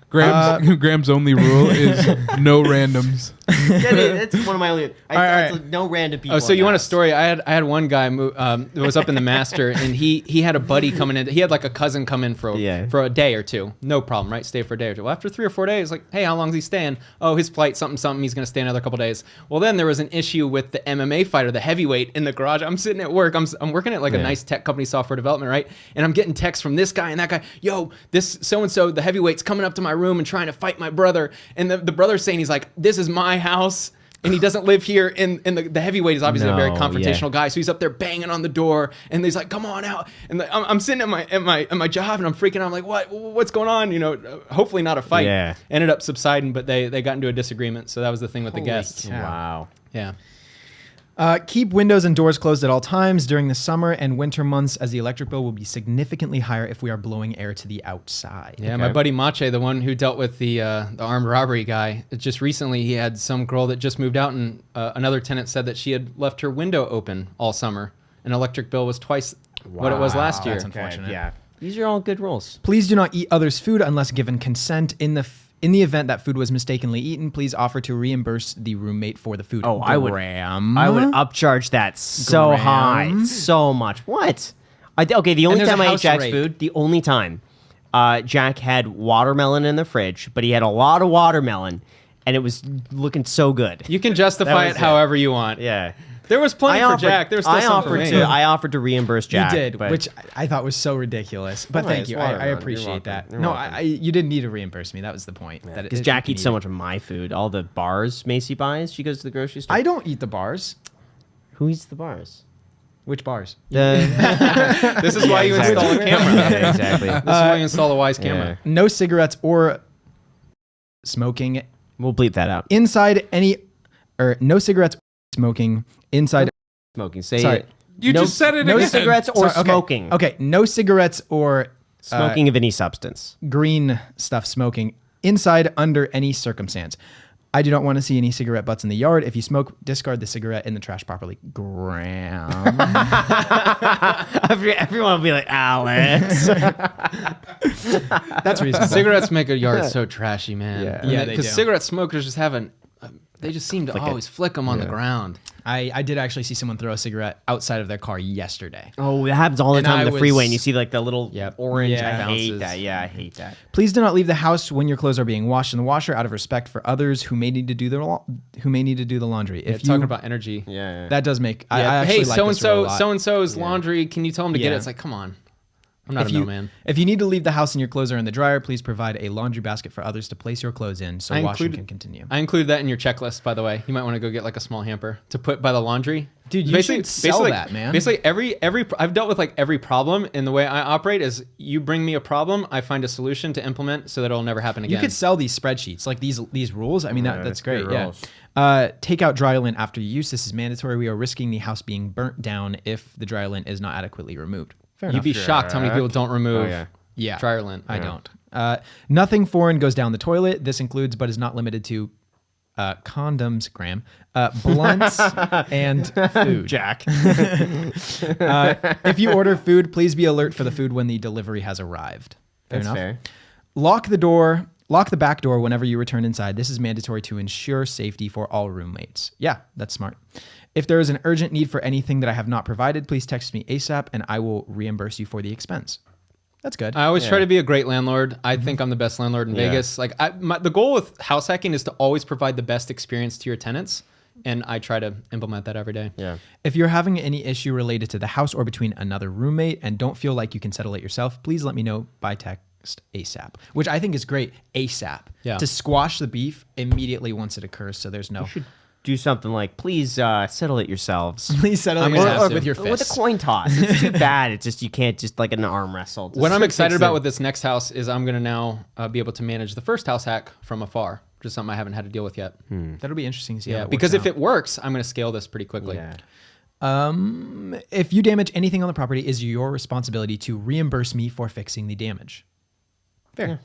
Graham's only rule is no randoms.
That's one of my only.
All right.
No random people.
Oh, so
in
you
the
want a
house.
story? I had one guy that was up in the master, and he had a buddy coming in. He had like a cousin come in for a day or two. No problem, right? Stay for a day or two. Well, after 3 or 4 days, like, hey, how long is he staying? Oh, his flight, something. He's gonna stay another couple days. Well, then there was an issue with the MMA fighter, the heavyweight, in the garage. I'm sitting at work. I'm working at like a nice tech company, software development, right? And I'm getting texts from this guy and that guy. Yo, this so and so, the heavyweight's coming up to my room and trying to fight my brother. And the brother's saying, he's like, this is my house. And he doesn't live here. And the heavyweight is obviously a very confrontational guy. So he's up there banging on the door, and he's like, "Come on out!" And I'm sitting at my job, and I'm freaking out. I'm like, "What's going on?" Hopefully not a fight.
Yeah.
Ended up subsiding, but they got into a disagreement. So that was the thing with the guests.
Wow.
Yeah.
Keep windows and doors closed at all times during the summer and winter months, as the electric bill will be significantly higher if we are blowing air to the outside.
Yeah, my buddy Mache, the one who dealt with the armed robbery guy, just recently he had some girl that just moved out, and another tenant said that she had left her window open all summer. An electric bill was twice what it was last year.
That's unfortunate.
Yeah. These are all good rules.
Please do not eat others' food unless given consent. In the event that food was mistakenly eaten, please offer to reimburse the roommate for the food.
Oh, I would
Graham.
upcharge that so high, so much. What? Okay, the only
there's
time
a
I ate
house
Jack's
rate.
food, the only time, Jack had watermelon in the fridge, but he had a lot of watermelon, and it was looking so good.
You can justify it however you want.
Yeah.
There was plenty for Jack. There was still some for me.
I offered to reimburse Jack.
You did,
but
which I thought was so ridiculous. But
Oh,
thank
it's
you.
watermelon.
I
You're
appreciate
welcome.
that.
You're
No,
welcome.
you didn't need to reimburse me. That was the point.
because Jack eats so much of my food. All the bars Macy buys, she goes to the grocery store.
I don't eat the bars.
Who eats the bars?
Which bars?
This is why you install a camera.
Yeah, exactly.
This is why you install a Wise camera.
No cigarettes or smoking
We'll bleep that out.
inside any, or no cigarettes or smoking inside.
Smoking. Say
Sorry.
it.
You just said it
No
again.
cigarettes or
Sorry, okay.
smoking.
Okay, no cigarettes or
Smoking of any substance.
green stuff smoking inside under any circumstance. I do not want to see any cigarette butts in the yard. If you smoke, discard the cigarette in the trash properly. Graham.
Everyone will be like, Alex.
That's reasonable.
Cigarettes make a yard so trashy, man.
Yeah.
Yeah, they
Because
do.
cigarette smokers just have they just seem to always flick them on the ground.
I did actually see someone throw a cigarette outside of their car yesterday.
Oh, that happens all the
And
time
I
on the
was-
freeway, and you see like the little orange.
Yeah.
I hate
Bounces.
that. Yeah, I hate that.
Please do not leave the house when your clothes are being washed in the washer out of respect for others who may need to do the laundry. If you
Talking about energy.
Yeah.
that does make I
Yeah,
actually
hey,
like
so and
this rule a
so,
lot.
so and so's laundry. Can you tell them to get
Yeah.
it? It's like, come on, I'm not
If
a
you,
no-man.
if you need to leave the house and your clothes are in the dryer, please provide a laundry basket for others to place your clothes in so washing can continue.
I include that in your checklist, by the way. You might want to go get like a small hamper to put by the laundry.
Dude, you should sell that, man.
Basically, every I've dealt with like every problem, and the way I operate is you bring me a problem, I find a solution to implement so that it'll never happen again.
You could sell these spreadsheets, like these rules. I mean, that's
that's
great.
good
Yeah.
rules.
Take out dry lint after use. This is mandatory. We are risking the house being burnt down if the dry lint is not adequately removed. Fair
You'd
enough.
be shocked how many people don't remove
Yeah.
dryer lint.
I don't. Nothing foreign goes down the toilet. This includes, but is not limited to, condoms, Graham, blunts, and food.
Jack.
If you order food, please be alert for the food when the delivery has arrived. Fair
That's
enough.
fair.
Lock the back door whenever you return inside. This is mandatory to ensure safety for all roommates. Yeah, that's smart. If there is an urgent need for anything that I have not provided, please text me ASAP and I will reimburse you for the expense. That's good.
I always try to be a great landlord. I think I'm the best landlord in Vegas. Like the goal with house hacking is to always provide the best experience to your tenants, and I try to implement that every day.
Yeah.
If you're having any issue related to the house or between another roommate and don't feel like you can settle it yourself, please let me know by fixed ASAP, which I think is great. ASAP.
Yeah.
To squash the beef immediately once it occurs, so there's no.
Do something like, please settle it yourselves.
Please settle it yourselves with your fists.
With a coin toss. It's too bad. It's just, you can't just like an arm wrestle.
What I'm excited about with this next house is I'm going to now be able to manage the first house hack from afar, which is something I haven't had to deal with yet.
That'll be interesting to see.
Yeah, because if it works, I'm going to scale this pretty quickly.
Yeah.
If you damage anything on the property, is your responsibility to reimburse me for fixing the damage. Fair.
Yeah.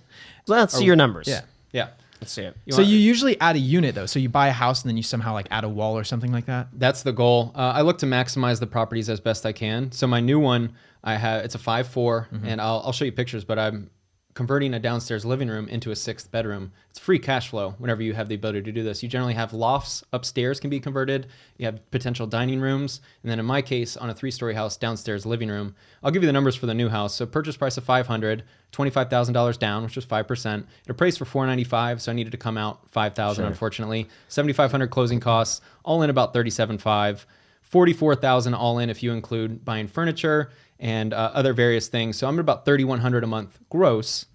Well, let's see your numbers.
Yeah.
Yeah.
Let's see it.
You usually add a unit though. So you buy a house and then you somehow like add a wall or something like that.
That's the goal. I look to maximize the properties as best I can. So my new one, it's a 5.4, and I'll show you pictures, but I'm converting a downstairs living room into a 6th bedroom. It's free cash flow whenever you have the ability to do this. You generally have lofts upstairs can be converted. You have potential dining rooms. And then in my case, on a 3-story house, downstairs living room. I'll give you the numbers for the new house. So purchase price of $500, $25,000 down, which was 5%. It appraised for $495, so I needed to come out $5,000, unfortunately. $7,500 closing costs, all in about $37,500. $44,000 all in if you include buying furniture and other various things. So I'm at about $3,100 a month gross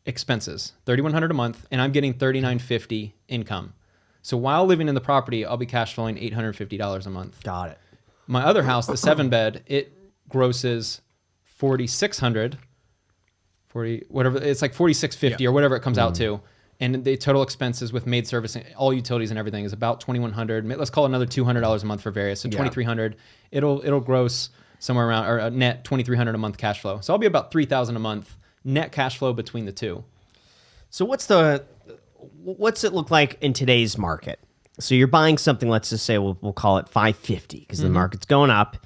expenses, $3,100 a month, and I'm getting $3,950 income. So while living in the property, I'll be cash flowing $850 a month.
Got it.
My other house, the 7-bed, it grosses $4,600, whatever. It's like $4,650 or whatever it comes out to. And the total expenses with maid service, all utilities and everything is about $2,100. Let's call it another $200 a month for various. So $2,300. It'll gross somewhere around, or a net $2,300 a month cash flow. So I'll be about $3,000 a month net cash flow between the two.
So what's it look like in today's market? So you're buying something. Let's just say we'll call it $550 because the market's going up.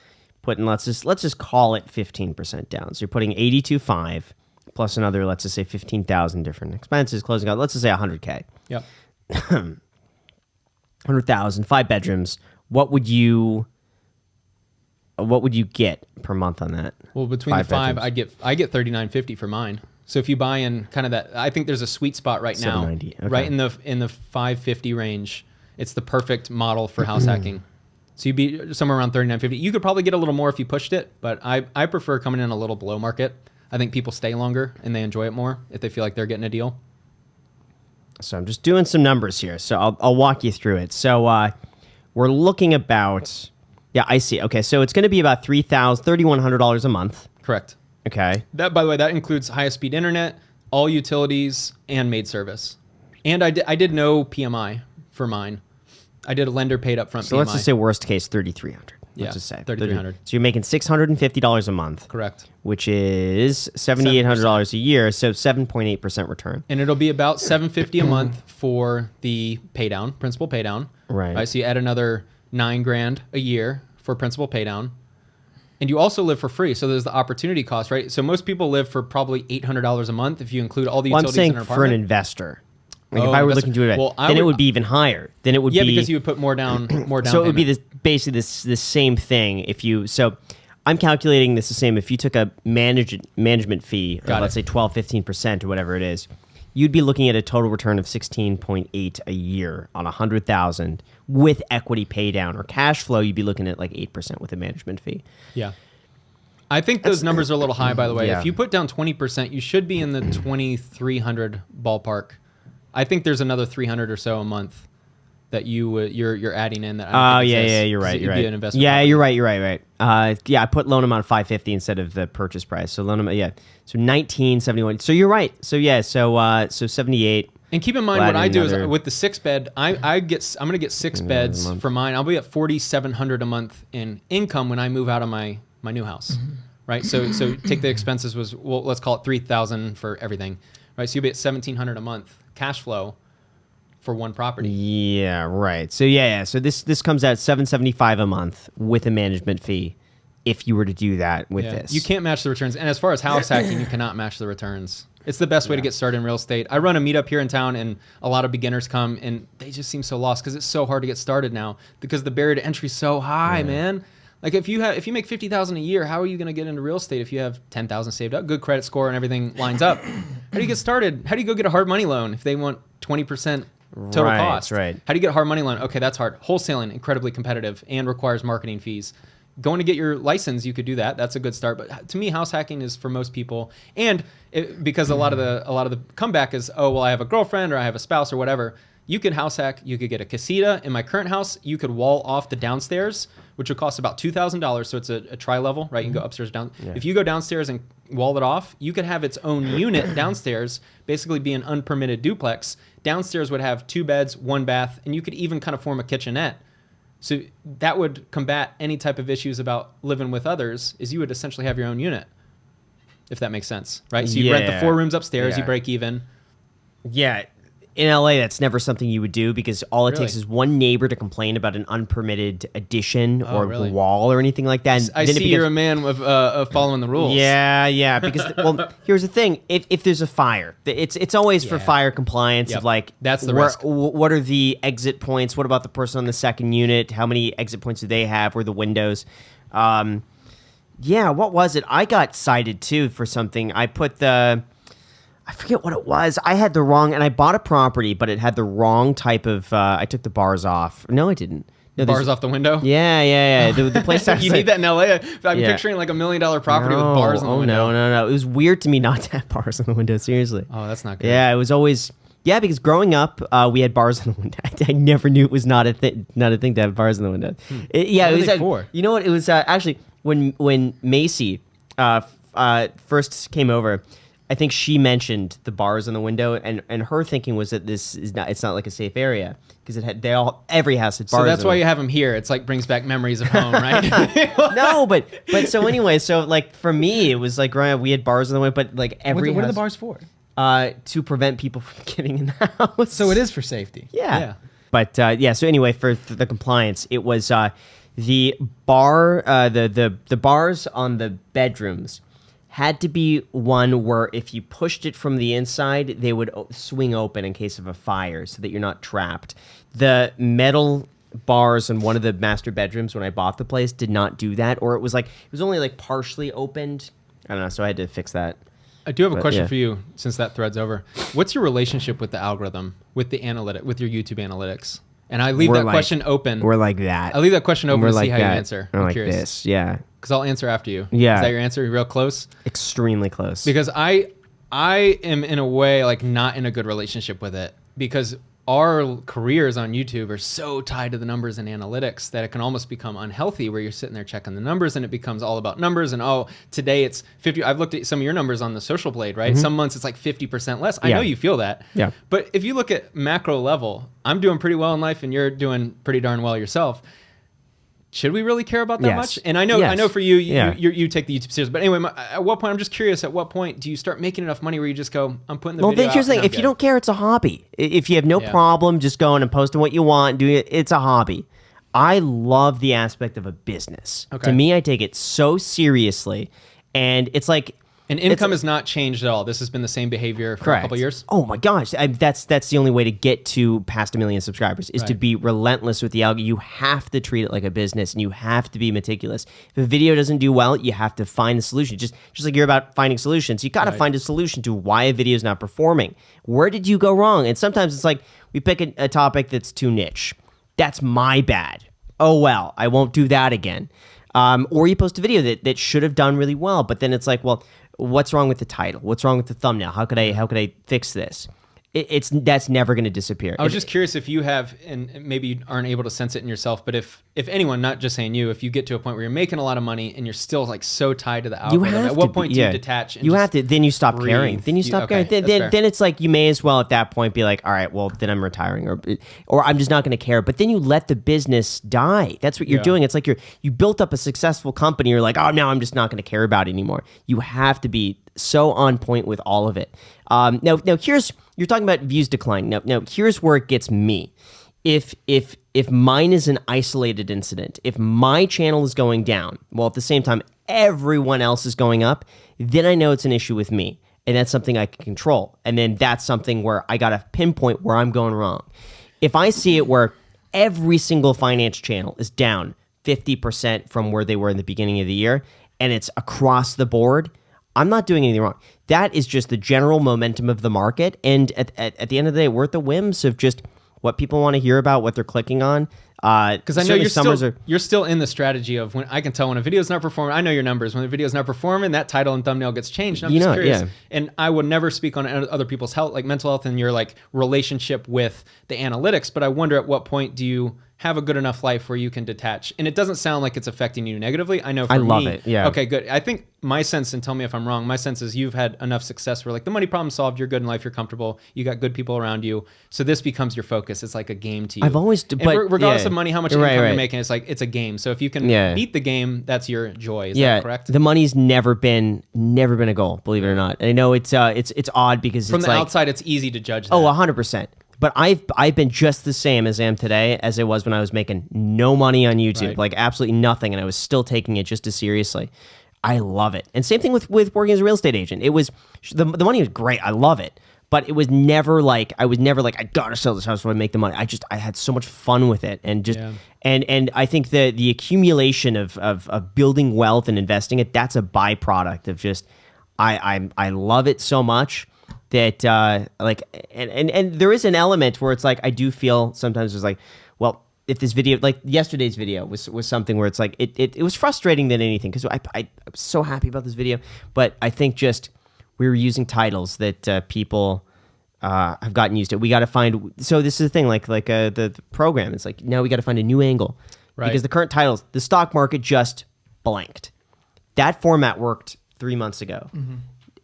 Let's just call it 15% down. So you're putting $82,500 plus another, let's just say 15,000 different expenses closing out. Let's just say $100K.
Yep.
100,000, 5 bedrooms. What would you get per month on that?
Well, between the 5, I get $3,950 for mine. So if you buy in kind of that, I think there's a sweet spot right now,
$790, okay.
right in the $550 range. It's the perfect model for house hacking. So you'd be somewhere around $3,950. You could probably get a little more if you pushed it, but I prefer coming in a little below market. I think people stay longer and they enjoy it more if they feel like they're getting a deal.
So I'm just doing some numbers here. So I'll walk you through it. So we're looking about, I see. Okay, so it's going to be about $3,100 a month.
Correct.
Okay.
That, by the way, that includes highest speed internet, all utilities, and maid service. And I did no PMI for mine. I did a lender paid upfront PMI.
So let's just say worst case $3,300.
Yeah,
let's just say
$3,300.
So you're making $650 a month.
Correct.
Which is $7,800 a year, so 7.8% return.
And it'll be about $750 a month for the pay down, principal pay down.
Right.
So you add another $9,000 a year for principal pay down. And you also live for free, so there's the opportunity cost, right? So most people live for probably $800 a month if you include all the utilities in an apartment.
I'm saying for an investor. Like if I were looking to do it, then it would be even higher. Then it would be
because you would put more down.
So it would be basically the same thing if you. So I'm calculating this the same. If you took a management fee, or let's say 12-15% or whatever it is, you'd be looking at a total return of 16.8 a year on 100,000 with equity pay down or cash flow. You'd be looking at like 8% with a management fee.
Yeah. I think those numbers are a little high, by the way.
Yeah.
If you put down 20%, you should be in the 2,300 ballpark. I think there's another 300 or so a month that you're adding in. That I don't think exists,
you're right. You're right.
Be an investment
yeah,
property.
you're right. I put loan amount of $550 instead of the purchase price. So loan amount, so $1,971. So you're right. So so 78.
And keep in mind what I do is with the 6-bed, I'm gonna get 6 beds for mine. I'll be at $4,700 a month in income when I move out of my new house, right? So take the expenses let's call it $3,000 for everything, right? So you'll be at $1,700 a month cash flow for one property.
Yeah, right. So so this comes at $775 a month with a management fee if you were to do that with this.
You can't match the returns. And as far as house hacking, you cannot match the returns. It's the best way to get started in real estate. I run a meetup here in town, and a lot of beginners come, and they just seem so lost because it's so hard to get started now because the barrier to entry is so high, man. Like if you make $50,000 a year, how are you going to get into real estate if you have $10,000 saved up, good credit score, and everything lines up? How do you get started? How do you go get a hard money loan if they want 20% total cost?
Right.
How do you get a hard money loan? Okay, that's hard. Wholesaling, incredibly competitive and requires marketing fees. going to get your license, you could do that. That's a good start. But to me, house hacking is for most people. And because a lot of the comeback is, oh, well, I have a girlfriend or I have a spouse or whatever. You could house hack. You could get a casita. In my current house, you could wall off the downstairs, which would cost about $2,000. So it's a tri-level, right? You can go upstairs, down. Yeah. If you go downstairs and wall it off, you could have its own unit downstairs, basically be an unpermitted duplex. Downstairs would have 2 beds, 1 bath, and you could even kind of form a kitchenette. So that would combat any type of issues about living with others, is you would essentially have your own unit, if that makes sense, right? So you rent the 4 rooms upstairs, you break even.
Yeah. In LA, that's never something you would do because all it takes is one neighbor to complain about an unpermitted addition or wall or anything like that. And
I see you're a man of following the rules.
Yeah. Because, well, here's the thing. If there's a fire, it's always for fire compliance of like,
that's the risk.
What are the exit points? What about the person on the second unit? How many exit points do they have? Where the windows? What was it? I got cited too for something. I forget what it was. I had the wrong, and I bought a property, but it had the wrong type of, I took the bars off. No, I didn't. No,
bars off the window?
Yeah. The place
you need that in LA. I'm picturing like $1 million property with bars on the window.
No. It was weird to me not to have bars on the window, seriously.
Oh, that's not good.
Yeah, it was always, because growing up, we had bars on the window. I never knew it was not a thing to have bars on the window. It was for? You know what? It was actually, when Macy first came over, I think she mentioned the bars on the window, and her thinking was that it's not like a safe area because every house had bars.
So that's why you have them here. It's like brings back memories of home, right?
No, but so anyway, so like for me, it was like growing up, we had bars on the window, but like every
what are the bars for?
To prevent people from getting in the house.
So it is for safety.
Yeah. But so anyway, for the compliance, it was the bar, the bars on the bedrooms had to be one where if you pushed it from the inside, they would swing open in case of a fire so that you're not trapped. The metal bars in one of the master bedrooms when I bought the place did not do that, or it was only like partially opened. I don't know, so I had to fix that.
I do have a question for you since that thread's over. What's your relationship with the algorithm, with the analytic, with your YouTube analytics? And I leave question open.
We're like that.
I leave that question open to see how you answer.
I'm curious. This, yeah.
Because I'll answer after you.
Yeah.
Is that your answer? You're real close?
Extremely close.
Because I am in a way like not in a good relationship with it because our careers on YouTube are so tied to the numbers and analytics that it can almost become unhealthy where you're sitting there checking the numbers and it becomes all about numbers and today it's 50. I've looked at some of your numbers on the Social Blade, right? Mm-hmm. Some months it's like 50% less. I know you feel that.
Yeah.
But if you look at macro level, I'm doing pretty well in life and you're doing pretty darn well yourself. Should we really care about that much? And I know for you, you take the YouTube serious. But anyway, at what point, I'm just curious, at what point do you start making enough money where you just go, I'm putting the video out?
Well, here's the thing. If you don't care, it's a hobby. If you have no problem just going and posting what you want, doing it, it's a hobby. I love the aspect of a business.
Okay.
To me, I take it so seriously. And it's like...
And income has not changed at all. This has been the same behavior for a couple of years.
Oh my gosh, that's the only way to get to past 1 million subscribers is to be relentless with the algorithm. You have to treat it like a business, and you have to be meticulous. If a video doesn't do well, you have to find the solution. Just like you're about finding solutions, you got to find a solution to why a video is not performing. Where did you go wrong? And sometimes it's like we pick a topic that's too niche. That's my bad. Oh well, I won't do that again. Or you post a video that should have done really well, but then it's like, well, what's wrong with the title? What's wrong with the thumbnail? How could I fix this? That's never going to disappear.
I was just curious if you have, and maybe you aren't able to sense it in yourself, but if anyone, not just saying you, if you get to a point where you're making a lot of money and you're still like so tied to the algorithm, at what point do you detach? And
you have to. Then you stop caring. Then you stop caring. Then it's like you may as well at that point be like, all right, well then I'm retiring, or I'm just not going to care. But then you let the business die. That's what you're doing. It's like you built up a successful company. You're like, oh, now I'm just not going to care about it anymore. You have to be so on point with all of it. Now you're talking about views decline. Now here's where it gets me. If mine is an isolated incident, if my channel is going down, while at the same time everyone else is going up, then I know it's an issue with me, and that's something I can control. And then that's something where I gotta pinpoint where I'm going wrong. If I see it where every single finance channel is down 50% from where they were in the beginning of the year, and it's across the board, I'm not doing anything wrong. That is just the general momentum of the market. And at the end of the day, we're at the whims of just what people want to hear about, what they're clicking on.
Because I know you're still in the strategy of when I can tell when a video's not performing. I know your numbers. When the video's not performing, that title and thumbnail gets changed. And I'm just curious. Yeah. And I would never speak on other people's health, like mental health and your like relationship with the analytics. But I wonder at what point do you have a good enough life where you can detach? And it doesn't sound like it's affecting you negatively. I know for me. I love it. Yeah. Okay, good. I think my sense, and tell me if I'm wrong, my sense is you've had enough success where like the money problem solved, you're good in life, you're comfortable, you got good people around you. So this becomes your focus. It's like a game to you.
I've always,
but regardless of money, how much income you're making, it's like it's a game. So if you can beat the game, that's your joy. Is that correct?
The money's never been a goal, believe it or not. I know it's odd because
from
it's
the
like,
outside, it's easy to judge that.
Oh, 100%. But I've been just the same as I am today as I was when I was making no money on YouTube, like absolutely nothing, and I was still taking it just as seriously. I love it. And same thing with working as a real estate agent. It was the money was great. I love it. But it was never like I gotta sell this house so I make the money. I had so much fun with it, and just and I think the accumulation of building wealth and investing it, that's a byproduct of just I love it so much. That like and there is an element where it's like I do feel sometimes it's like, well, if this video, like yesterday's video was something where it's like it was frustrating than anything because I was so happy about this video, but I think just we were using titles that people have gotten used to. We got to find, so this is the thing, like the program, it's like now we got to find a new angle, because the current titles, the stock market just blanked. That format worked 3 months ago.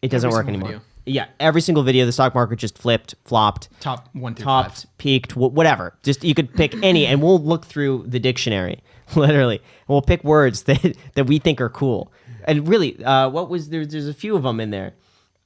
It doesn't work anymore. Video. Yeah, every single video, the stock market just flipped, flopped,
top 1 through 5,
peaked, whatever. Just you could pick any, and we'll look through the dictionary, literally, and we'll pick words that we think are cool. And really, there's a few of them in there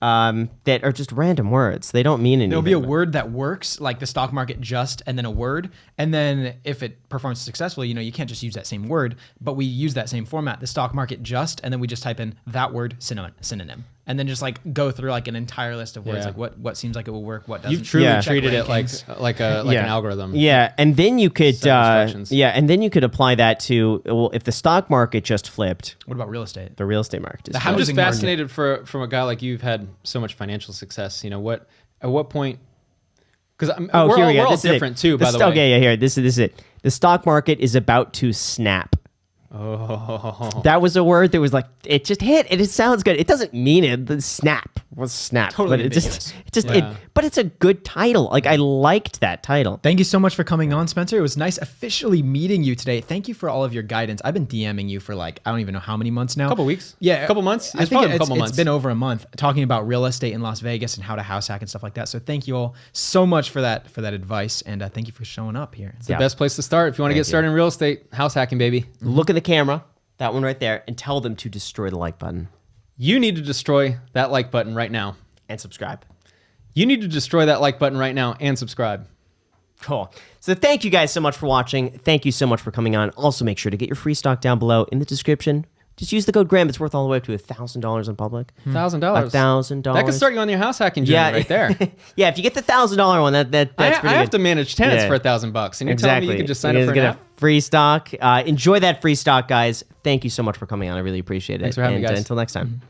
that are just random words. They don't mean anything.
There'll be a word that works, like the stock market just, and then a word, and then if it performs successfully, you can't just use that same word, but we use that same format, the stock market just, and then we just type in that word synonym. And then just like go through like an entire list of words, like what seems like it will work, what doesn't.
You've truly treated it like an algorithm.
Yeah, and then you could and then you could apply that to, well, if the stock market just flipped.
What about real estate?
The real estate market.
I'm just fascinated from a guy like you've had so much financial success. At what point? Because we're all different too. By the way.
Okay, here. This is it. The stock market is about to snap.
Oh,
that was a word that was like, it just hit and it sounds good. It doesn't mean it. The snap was snap,
totally,
but but it's a good title. Like I liked that title.
Thank you so much for coming on, Spencer. It was nice officially meeting you today. Thank you for all of your guidance. I've been DMing you for like, I don't even know how many months now.
A couple weeks.
Yeah.
A couple months.
I think it's been over a month talking about real estate in Las Vegas and how to house hack and stuff like that. So thank you all so much for that advice. And thank you for showing up here.
It's the best place to start. If you want to get started in real estate, house hacking, baby.
Look at the camera. That one right there, and tell them to destroy the like button.
You need to destroy that like button right now.
And subscribe.
You need to destroy that like button right now and subscribe.
Cool. So thank you guys so much for watching. Thank you so much for coming on. Also, make sure to get your free stock down below in the description. Just use the code Graham. It's worth all the way up to $1,000 in public.
$1,000.
$1,000.
That could start you on your house hacking journey right there.
Yeah, if you get the $1,000 one, that's pretty good.
I have to manage tenants for $1,000, and you're telling me you can just sign up for an app?
Free stock. Enjoy that free stock, guys. Thank you so much for coming on. I really appreciate it.
Thanks for having me, guys.
Until next time.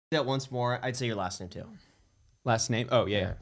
That once more. I'd say your last name too.
Last name? Oh, yeah.